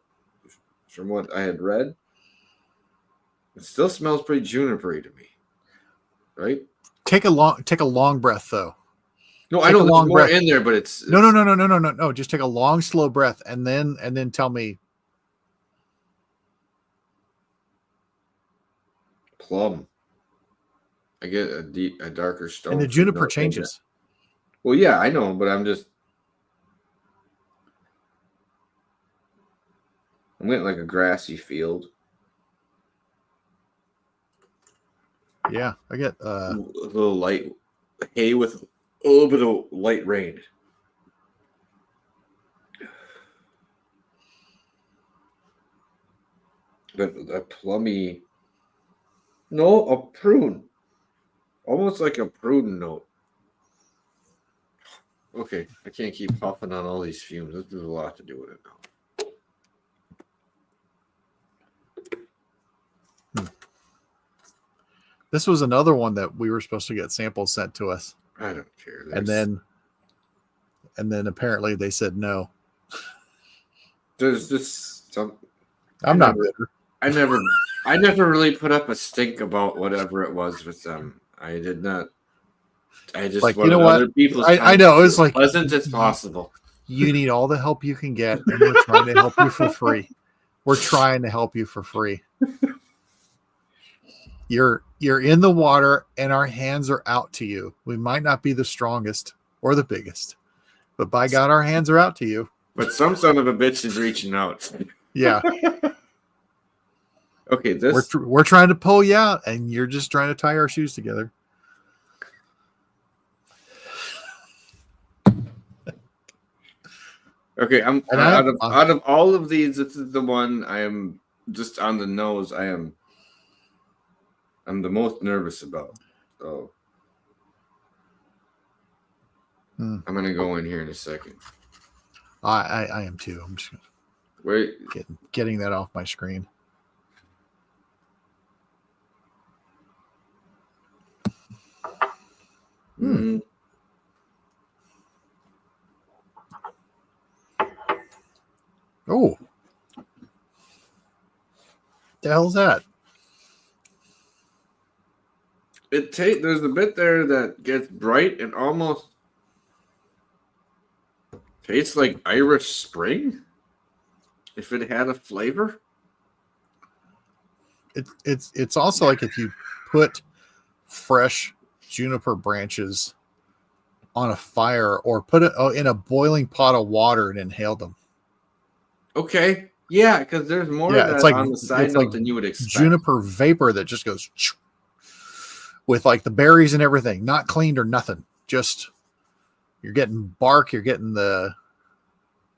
I had read. It still smells pretty junipery to me, right? Take a long breath though. No, I know there's more in there, but it's no. Just take a long, slow breath, and then tell me. Plum. I get a darker stone. And the juniper changes. Well, yeah, I know, but I'm getting like a grassy field. Yeah, I get a little light hay with a little bit of light rain. But a plummy, no, a prune, almost like a prune note. Okay, I can't keep puffing on all these fumes. There's a lot to do with it now. This was another one that we were supposed to get samples sent to us. I don't care. And then apparently they said no. There's just some. I'm not bitter. I never really put up a stink about whatever it was with them. I did not. I just like, you know what? I know it's like pleasant as possible. You need all the help you can get, and we're trying to help you for free. We're trying to help you for free. You're in the water, and our hands are out to you. We might not be the strongest or the biggest, but by God, our hands are out to you. But some son of a bitch is reaching out. Yeah. Okay, we're trying to pull you out, and you're just trying to tie our shoes together. Okay, out of all of these, this is the one I am just on the nose. I'm the most nervous about. So I'm gonna go in here in a second. I am too. I'm just getting that off my screen. Oh, the hell's that? There's a bit there that gets bright and almost tastes like Irish Spring. If it had a flavor, it's also like if you put fresh juniper branches on a fire or put it in a boiling pot of water and inhale them. Okay. Yeah, because there's more of that on the side note than you would expect. Juniper vapor that just goes with like the berries and everything, not cleaned or nothing. Just you're getting bark, you're getting the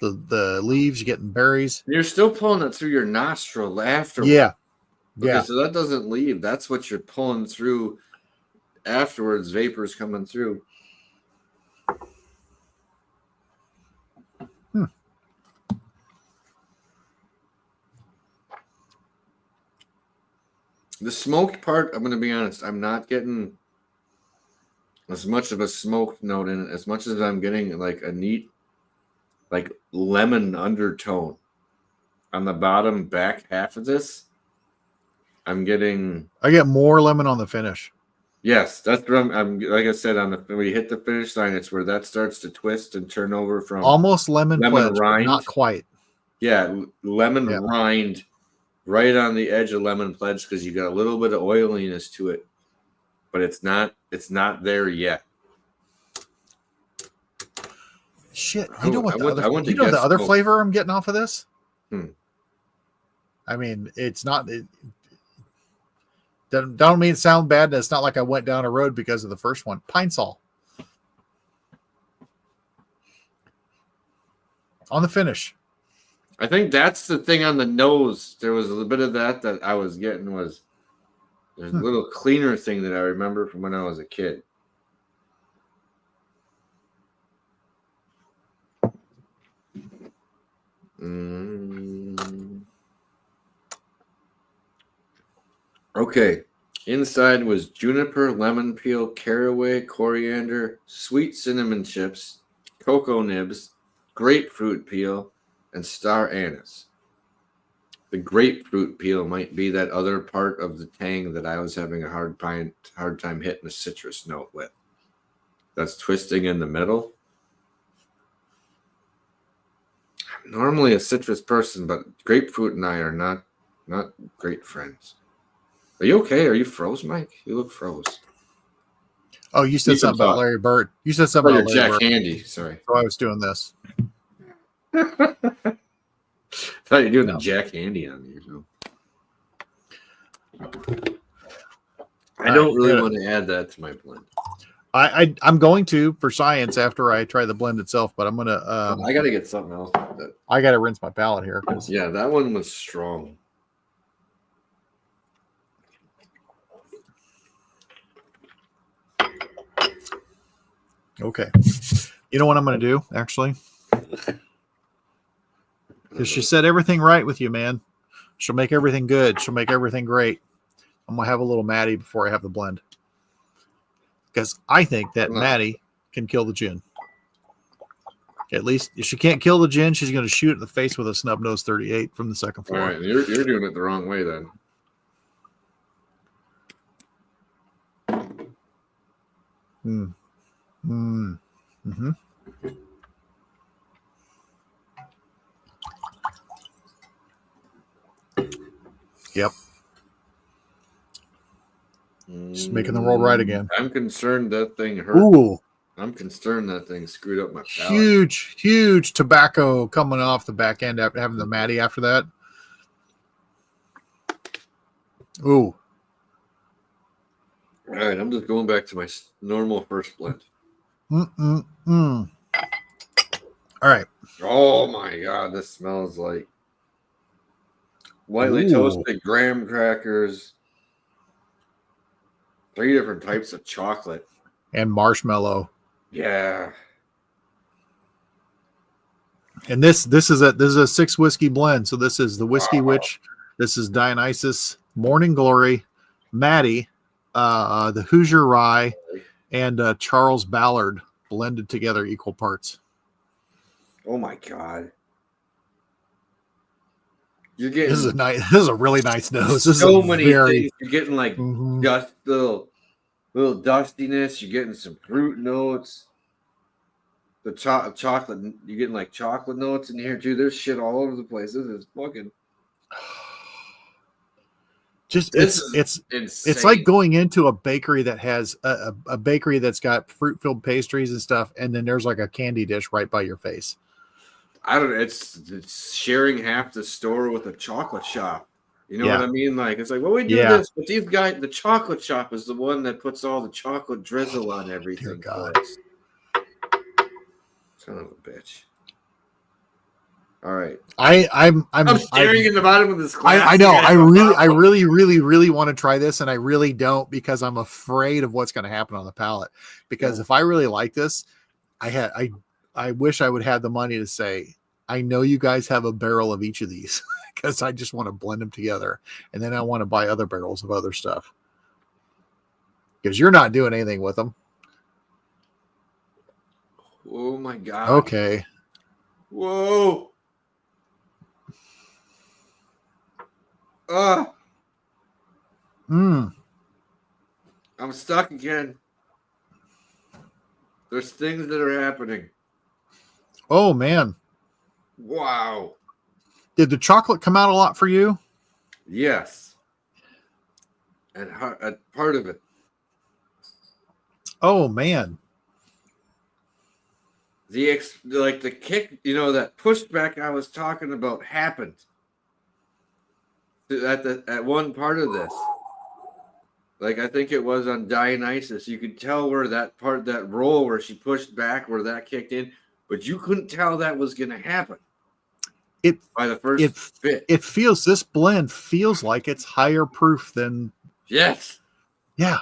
leaves, you're getting berries. And you're still pulling it through your nostril afterwards. Yeah. Okay, so that doesn't leave. That's what you're pulling through afterwards. Vapors coming through. The smoked part, I'm going to be honest, I'm not getting as much of a smoked note in it as much as I'm getting like a neat, like lemon undertone on the bottom back half of this. I get more lemon on the finish. Yes, that's what I'm like I said, when you hit the finish line, it's where that starts to twist and turn over from almost lemon pledge, rind. Not quite. Yeah, lemon rind. Right on the edge of lemon pledge because you got a little bit of oiliness to it, but it's not there yet. Shit, you know what? The other flavor I'm getting off of this. I mean, it's not. It don't mean it sound bad. It's not like I went down a road because of the first one. Pine Sol on the finish. I think that's the thing on the nose. There was a little bit of that I was getting there's a little cleaner thing that I remember from when I was a kid. Okay. Inside was juniper, lemon peel, caraway, coriander, sweet cinnamon chips, cocoa nibs, grapefruit peel, and star anise. The grapefruit peel might be that other part of the tang that I was having a hard time hitting a citrus note with. That's twisting in the middle. I'm normally a citrus person, but grapefruit and I are not great friends. Are you okay? Are you froze, Mike? You look froze. Oh, you said something about Larry Bird. You said something about Larry Jack Bird. Handy. Sorry. So I was doing this. I thought you were doing the Jack Handy on me. I don't really want to add that to my blend. I'm going to for science after I try the blend itself, but I'm gonna. I got to get something else. I got to rinse my palate here because that one was strong. Okay. You know what I'm going to do, actually? Because she said everything right with you, man. She'll make everything good. She'll make everything great. I'm going to have a little Maddie before I have the blend. Because I think that Maddie can kill the gin. At least, if she can't kill the gin, she's going to shoot it in the face with a snub nose 38 from the second floor. All right, you're doing it the wrong way then. Mm-hmm. Yep. Just making the world right again. I'm concerned that thing hurt. Ooh. I'm concerned that thing screwed up my palate. Huge tobacco coming off the back end after having the Maddie after that. Ooh. All right, I'm just going back to my normal first blend. All right. Oh my God, this smells like lightly toasted graham crackers, 3 different types of chocolate, and marshmallow. Yeah. And this is a 6 whiskey blend. So this is the Whiskey Witch. This is Dionysus, Morning Glory, Maddie, the Hoosier Rye, and Charles Ballard blended together equal parts. Oh my God. You're getting this is a really nice nose. This so is many things. You're getting like dust, little dustiness. You're getting some fruit notes. The chocolate. You're getting like chocolate notes in here too. There's shit all over the place. This is fucking. Just it's like going into a bakery that has a bakery that's got fruit filled pastries and stuff, and then there's like a candy dish right by your face. I don't know. It's sharing half the store with a chocolate shop. You know what I mean? Like it's like, well, we do this, but these guys, the chocolate shop is the one that puts all the chocolate drizzle on everything. Dear God. Son of a bitch. All right. I'm staring in the bottom of this glass. I know. I really want to try this, and I really don't because I'm afraid of what's going to happen on the palate. Because if I really like this, I wish I would have the money to say, I know you guys have a barrel of each of these because I just want to blend them together, and then I want to buy other barrels of other stuff because you're not doing anything with them. Oh my God. Okay. Whoa. I'm stuck again. There's things that are happening. Oh man. Wow. Did the chocolate come out a lot for you? Yes. And part of it. Oh man. The kick, that pushback I was talking about happened at one part of this. Like I think it was on Dionysus. You could tell where that roll where she pushed back, where that kicked in, but you couldn't tell that was going to happen. By the first bit. This blend feels like it's higher proof than. Yes. Yeah.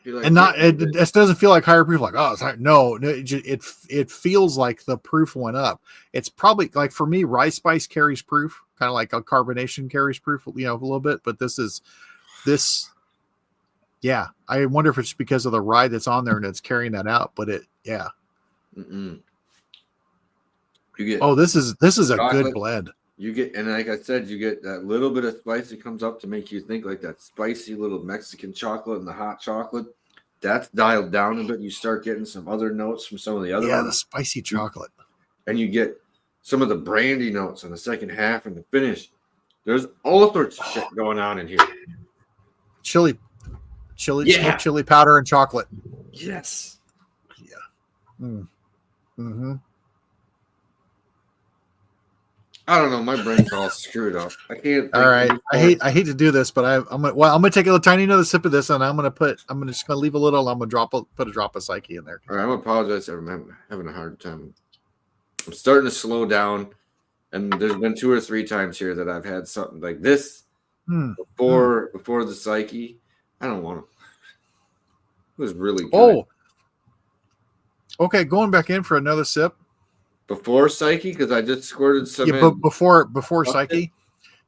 Be like, And not yeah, it doesn't feel like higher proof. Like, oh, it's high. No, it feels like the proof went up. It's probably like for me, rye spice carries proof, kind of like a carbonation carries proof, a little bit. But this. Yeah, I wonder if it's because of the rye that's on there and it's carrying that out. But yeah. Mm-mm. You get This is a chocolate. good blend. You get, and like I said, you get that little bit of spice that comes up to make you think like that spicy little Mexican chocolate and the hot chocolate. That's dialed down a bit. You start getting some other notes from some of the other ones. The spicy chocolate. And you get some of the brandy notes on the second half and the finish. There's all sorts of shit going on in here. Chili, smoked chili powder and chocolate. Yes. Yeah. Mm-hmm. I don't know. My brain's all screwed up. I can't. All right. I hate to do this, but I'm gonna take a tiny another sip of this, and I'm just gonna leave a little. I'm gonna put a drop of Psyche in there. All right. I'm gonna apologize. I'm having a hard time. I'm starting to slow down, and there's been 2 or 3 times here that I've had something like this before the Psyche. I don't want to. It was really good. Oh. Okay, going back in for another sip. Before Psyche, because I just squirted some in. But before Psyche,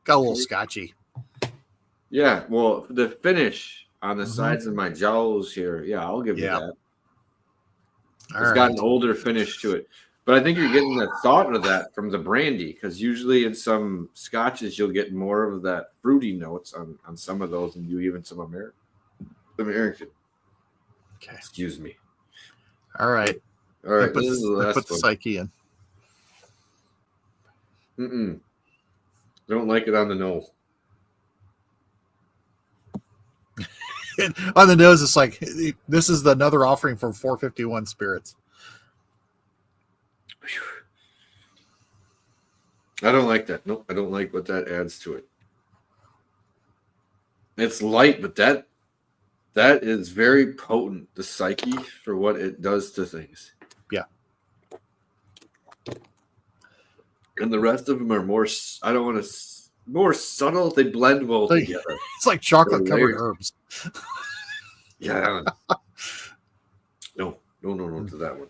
got a little scotchy. Yeah, well, the finish on the sides of my jowls here, I'll give you that. It's got an older finish to it. But I think you're getting the thought of that from the brandy, because usually in some scotches, you'll get more of that fruity notes on some of those than you even some American. Okay. Excuse me. All right. All right, this is the last one. Put the Psyche in. Don't like it on the nose. On the nose, it's like this is another offering from 451 Spirits. I don't like that. Nope, I don't like what that adds to it. It's light, but that is very potent. The Psyche for what it does to things. Yeah. And the rest of them are more. I don't want to. More subtle. They blend well together. It's like chocolate covered herbs. Yeah. No to that one.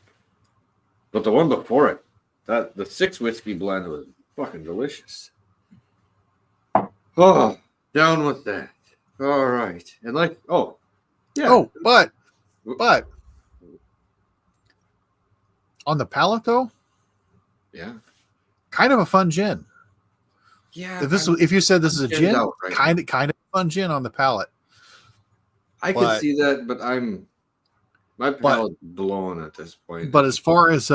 But the one before it, the 6 whiskey blend was fucking delicious. Oh, down with that. All right, and but on the palate though, kind of a fun gin. Yeah. If you said this is a gin, kind of fun gin on the palate. I can see that, but my palate's blown at this point. But as far as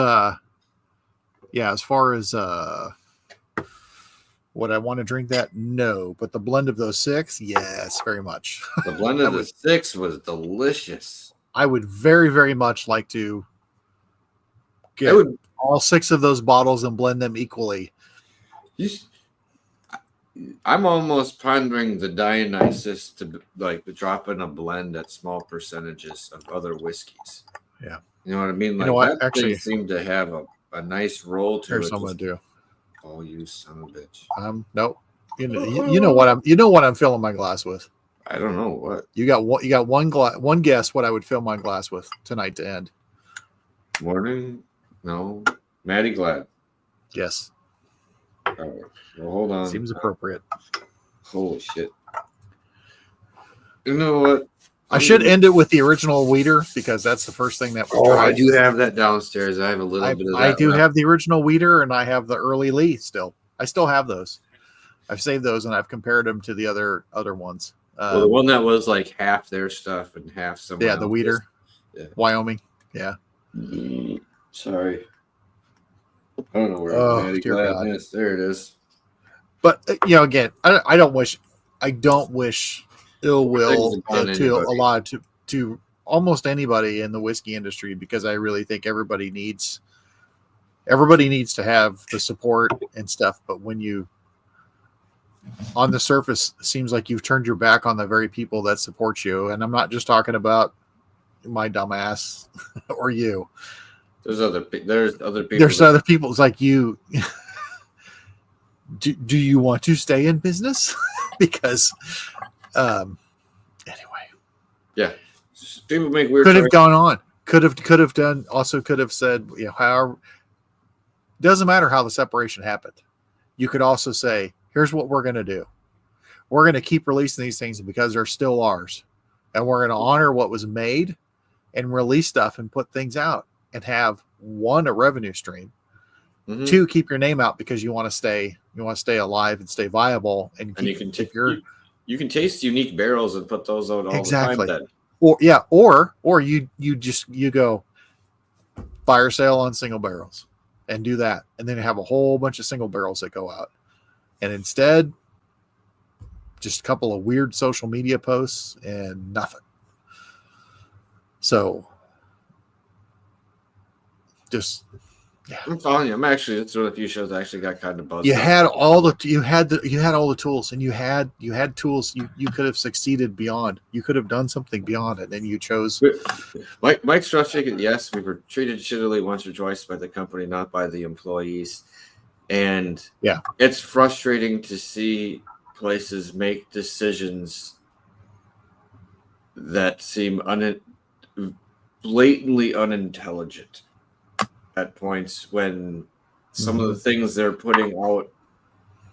would I want to drink that? No. But the blend of those 6, yes, very much. The blend of the 6 was delicious. I would very, very much like to get all 6 of those bottles and blend them equally. I'm almost pondering the Dionysus to drop in a blend at small percentages of other whiskeys. Yeah. You know what I mean? Like, you know what? That actually thing seemed to have a nice roll to it. Here's what I'm gonna do. Oh, you son of a bitch. Nope. You know what I'm filling my glass with. I don't know what. You got one guess what I would fill my glass with tonight to end. Morning? No. Maddie Glad. Yes. Oh, well, hold on. Seems appropriate. Holy shit. You know what? I should end it with the original Weeder because that's the first thing that we tried. I do have that downstairs. I have a little bit of that. I do have the original Weeder and I have the early Lee still. I still have those. I've saved those and I've compared them to the other ones. The one that was like half their stuff and half someone else's. The Weeder. Yeah. Wyoming. Yeah. Sorry. I don't know where Maddie Glad is. There it is. But again, I don't wish ill will to almost anybody in the whiskey industry because I really think everybody needs to have the support and stuff. But when you on the surface seems like you've turned your back on the very people that support you, and I'm not just talking about my dumbass or you. There's other people. There's other people. It's like you. Do you want to stay in business? Because, anyway. Yeah. People make weird. Could have gone on. Could have done. Also, could have said, however. Doesn't matter how the separation happened. You could also say, here's what we're going to do. We're going to keep releasing these things because they're still ours. And we're going to honor what was made and release stuff and put things out and have, one, a revenue stream. Mm-hmm. Two, keep your name out because you want to stay alive and stay viable. And you can you can taste unique barrels and put those out all the time then. Or you go fire sale on single barrels and do that. And then have a whole bunch of single barrels that go out. And instead, just a couple of weird social media posts and nothing. So just, yeah. I'm telling you, it's one of the few shows I actually got kind of buzzed. You had all the tools, and you had tools you could have succeeded beyond. You could have done something beyond it, and you chose. Mike's frustrated. Yes, we were treated shittily once or twice by the company, not by the employees, and yeah, it's frustrating to see places make decisions that seem blatantly unintelligent at points when some of the things they're putting out,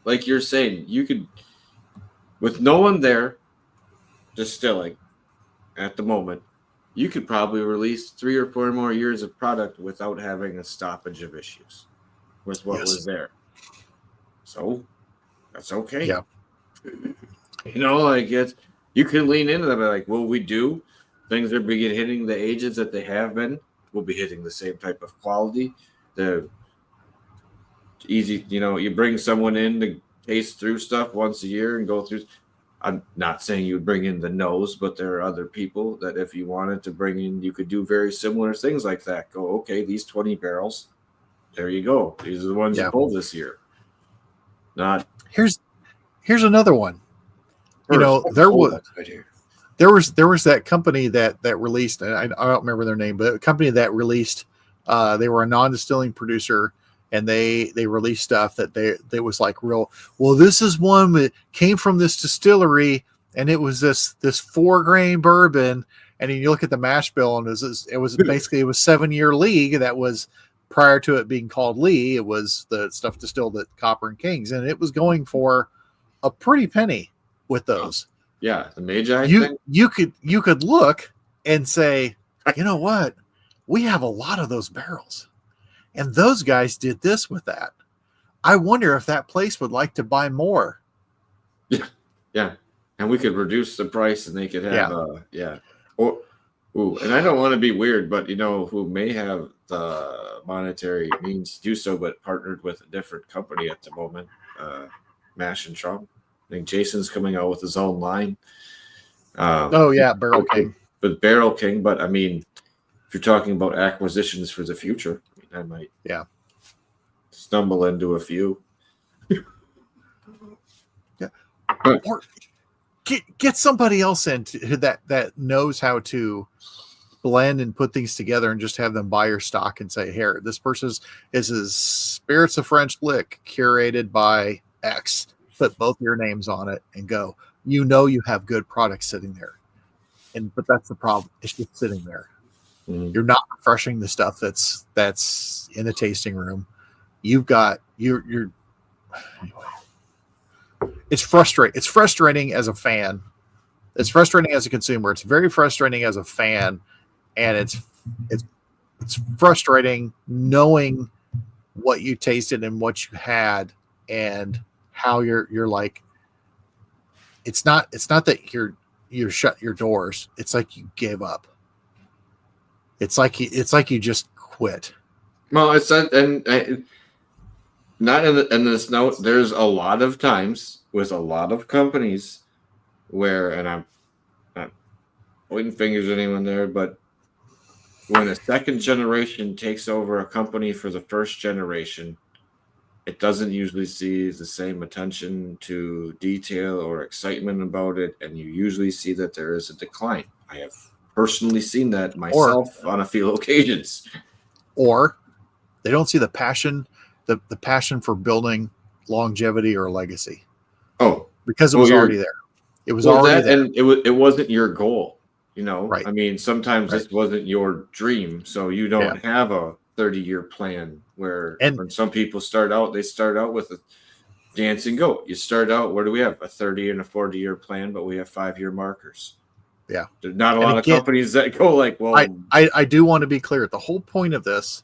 like you're saying, you could, with no one there distilling at the moment, you could probably release 3 or 4 more years of product without having a stoppage of issues with what was there. So that's okay. Yeah. You can lean into that, like, will we do things that begin hitting the ages that they have been? We'll be hitting the same type of quality. The easy, you bring someone in to taste through stuff once a year and go through. I'm not saying you would bring in the nose, but there are other people that if you wanted to bring in, you could do very similar things like that. Go, okay, these 20 barrels, there you go. These are the ones you pulled this year. Not here's another one. There was that company that released, and I don't remember their name, but a company that released, they were a non-distilling producer, and they released stuff that they was like real. Well, this is one that came from this distillery, and it was this 4-grain bourbon, and you look at the mash bill, and it was basically a 7-year league that was prior to it being called Lee. It was the stuff distilled at Copper and Kings, and it was going for a pretty penny with those. Yeah, the Magi thing. You could look and say, you know what? We have a lot of those barrels. And those guys did this with that. I wonder if that place would like to buy more. Yeah. Yeah. And we could reduce the price and they could have and I don't want to be weird, but who may have the monetary means to do so, but partnered with a different company at the moment, Mash and Trump. I think Jason's coming out with his own line. Barrel King. But Barrel King, but I mean, if you're talking about acquisitions for the future, I might stumble into a few. Yeah. Or get somebody else in that knows how to blend and put things together and just have them buy your stock and say, here, this person's is his Spirits of French Lick curated by X. Put both your names on it and go. You have good products sitting there, but that's the problem. It's just sitting there. Mm-hmm. You're not refreshing the stuff that's in a tasting room. You've got you're. It's frustrating. It's frustrating as a fan. It's frustrating as a consumer. It's very frustrating as a fan, and it's frustrating knowing what you tasted and what you had and how you're like, it's not that you're shut your doors. It's like you gave up. It's like you just quit. Well, it's not, and not in this note. There's a lot of times with a lot of companies where, and I'm not pointing fingers at anyone there, but when a second generation takes over a company for the first generation, it doesn't usually see the same attention to detail or excitement about it, and you usually see that there is a decline. I have personally seen that myself on a few occasions. Or they don't see the passion, the passion for building longevity or legacy. Oh, because it was already there. It was already there. And it wasn't your goal. Right. I mean, sometimes Right. this wasn't your dream, so you don't have a 30-year plan where And- when some people start out, they start out with a dancing goat. You start out, what do we have? A 30 and a 40-year plan, but we have 5-year markers. Yeah. There's not a And lot again, of companies that go like, well, I do want to be clear. The whole point of this,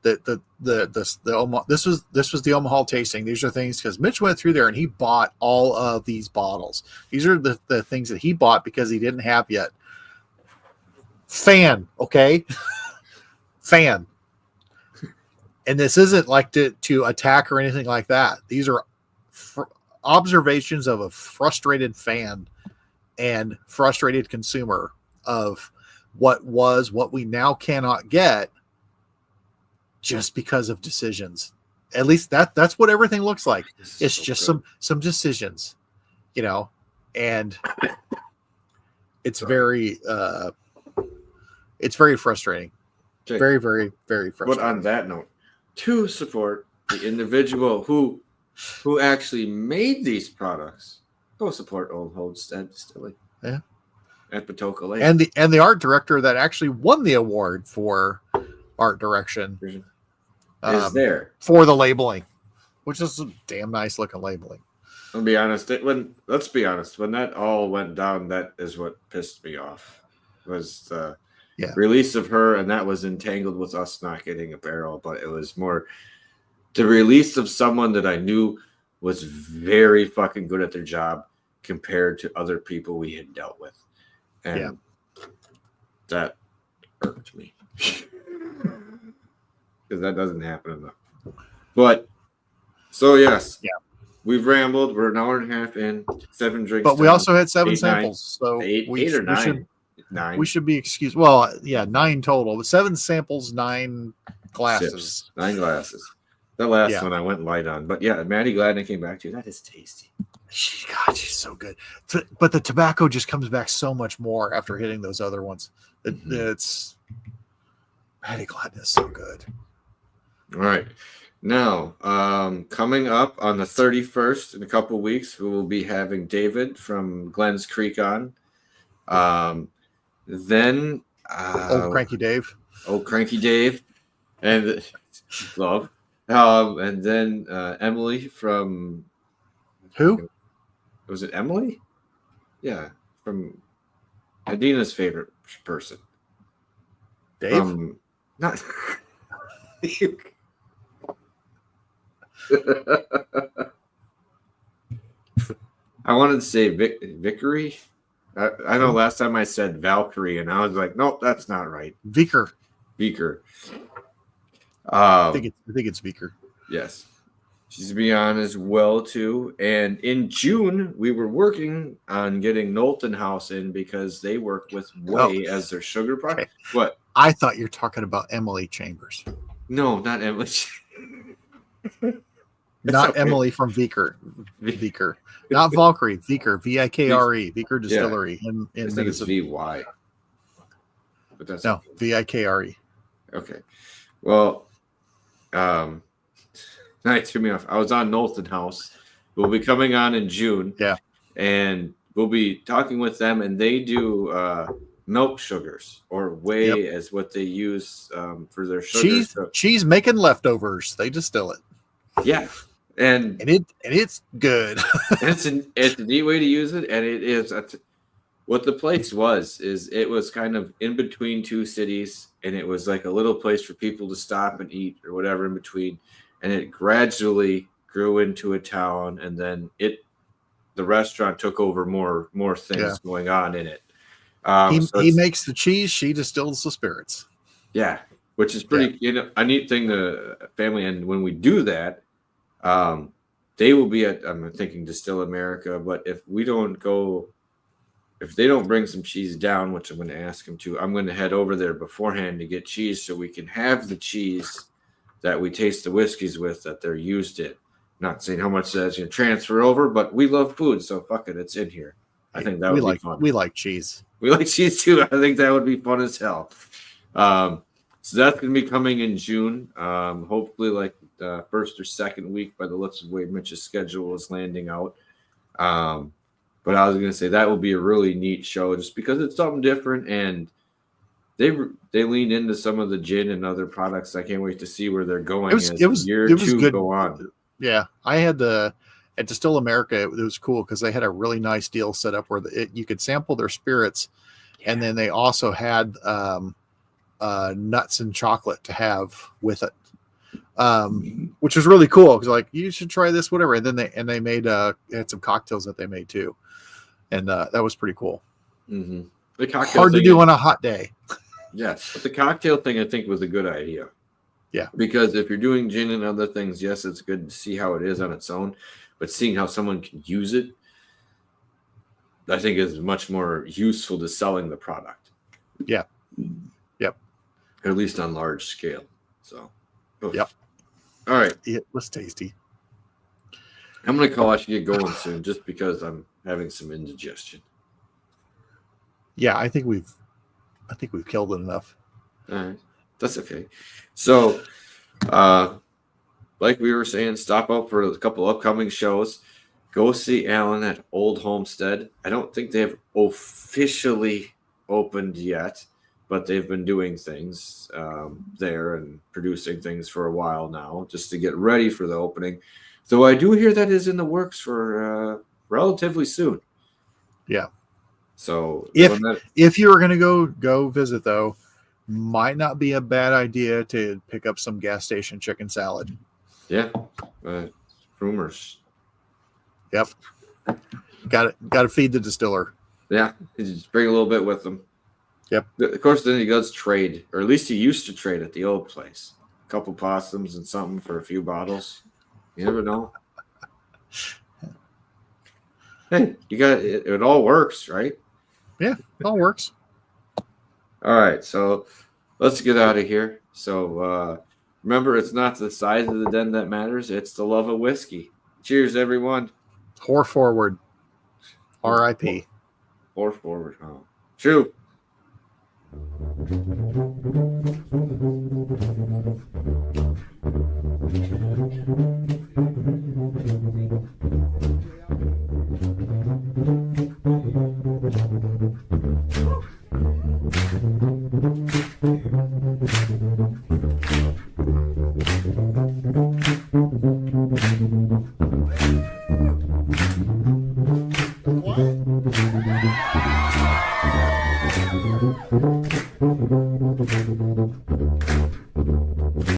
that the this was the Omahaul tasting. These are things because Mitch went through there and he bought all of these bottles. These are the things that he bought because he didn't have yet. Fan, okay? Fan. And this isn't like to attack or anything like that. These are observations of a frustrated fan and frustrated consumer of what we now cannot get just because of decisions. At least that's what everything looks like. It's so just good. some decisions, and it's very frustrating. Okay. Very, very, very frustrating. But on that note, to support the individual who actually made these products, go support Old Homestead Distilling. Yeah. At Patoka Lake. And the art director that actually won the award for art direction is there for the labeling, which is a damn nice looking labeling. Let's be honest, when that all went down, that is what pissed me off. Was the release of her, and that was entangled with us not getting a barrel, but it was more the release of someone that I knew was very fucking good at their job compared to other people we had dealt with. And that irked me. Because that doesn't happen enough. But, so yes. Yeah. We've rambled. We're an hour and a half in, 7 drinks. But we also had 7 samples. So eight or 9. 9. We should be excused. Well, 9 total. But 7 samples, 9 glasses. Sips. 9 glasses. The last one I went light on. But yeah, Maddie Gladden came back to you. That is tasty. God, she's so good. But the tobacco just comes back so much more after hitting those other ones. It's Maddie Gladden is so good. All right. Now, coming up on the 31st in a couple of weeks, we will be having David from Glens Creek on. Then Old Cranky Dave. And love. And then Emily from who? Was it Emily? Yeah, from Adina's favorite person. Dave? Not I wanted to say Vickery. I know last time I said Valkyrie, and I was like, nope, that's not right. Vicker. I think it's Vicker. Yes. She's be on as well, too. And in June, we were working on getting Knowlton House in because they work with Whey as their sugar product. Okay. What? I thought you were talking about Emily Chambers. No, not Emily. Not okay. Emily from Vicker. Not Valkyrie. Vicker. Vikre. Vicker Distillery in Minnesota. VY. But that's no Vikre. Okay. Well, that threw me off. I was on Knowlton House. We'll be coming on in June. Yeah. And we'll be talking with them, and they do milk sugars, or Whey as what they use for their sugar. Cheese making leftovers. They distill it. Yeah. And it's good. it's a neat way to use it, and it is what the place was. Is it was kind of in between 2 cities, and it was like a little place for people to stop and eat or whatever in between. And it gradually grew into a town, and then the restaurant took over more things going on in it. He makes the cheese, she distills the spirits. Yeah, which is pretty a neat thing to family. And when we do that, they will be at I'm thinking Distill America. But if they don't bring some cheese down, which I'm going to ask them to, I'm going to head over there beforehand to get cheese so we can have the cheese that we taste the whiskeys with that they're used in. Not saying how much that's going to transfer over, but we love food, so fuck it, it's in here. I think that would be fun. We like cheese. We like cheese too. I think that would be fun as hell. So that's going to be coming in June. Hopefully, like the first or second week, by the looks of the way Mitch's schedule is landing out. But I was going to say that will be a really neat show just because it's something different, and they lean into some of the gin and other products. I can't wait to see where they're going as the year or two good. go on. Yeah, I had at Distill America. It was cool because they had a really nice deal set up where you could sample their spirits, and then they also had nuts and chocolate to have with it, which was really cool because like you should try this, whatever. And then they made had some cocktails that they made too, and that was pretty cool. Mm-hmm. The cocktail hard to do on a hot day. Yes, but the cocktail thing I think was a good idea. Yeah, because if you're doing gin and other things, yes, it's good to see how it is on its own, but seeing how someone can use it, I think is much more useful to selling the product. Yeah. Yep. At least on large scale. So. Yep. All right. It was tasty. I'm gonna call. I should get going soon, just because I'm having some indigestion. Yeah, I think we've killed it enough. All right. That's okay. So, like we were saying, stop out for a couple upcoming shows. Go see Alan at Old Homestead. I don't think they have officially opened yet, but they've been doing things there and producing things for a while now just to get ready for the opening. So I do hear that is in the works for relatively soon. Yeah. So if you were going to go visit, though, might not be a bad idea to pick up some gas station chicken salad. Yeah. Rumors. Yep. Got to feed the distiller. Yeah. Just bring a little bit with them. Yep. Of course, then he does trade, or at least he used to trade at the old place. A couple possums and something for a few bottles. You never know. Hey, you got it. It all works, right? Yeah, it all works. All right, so let's get out of here. So remember, it's not the size of the den that matters; it's the love of whiskey. Cheers, everyone. Whore forward. R.I.P. Whore forward. Oh, true.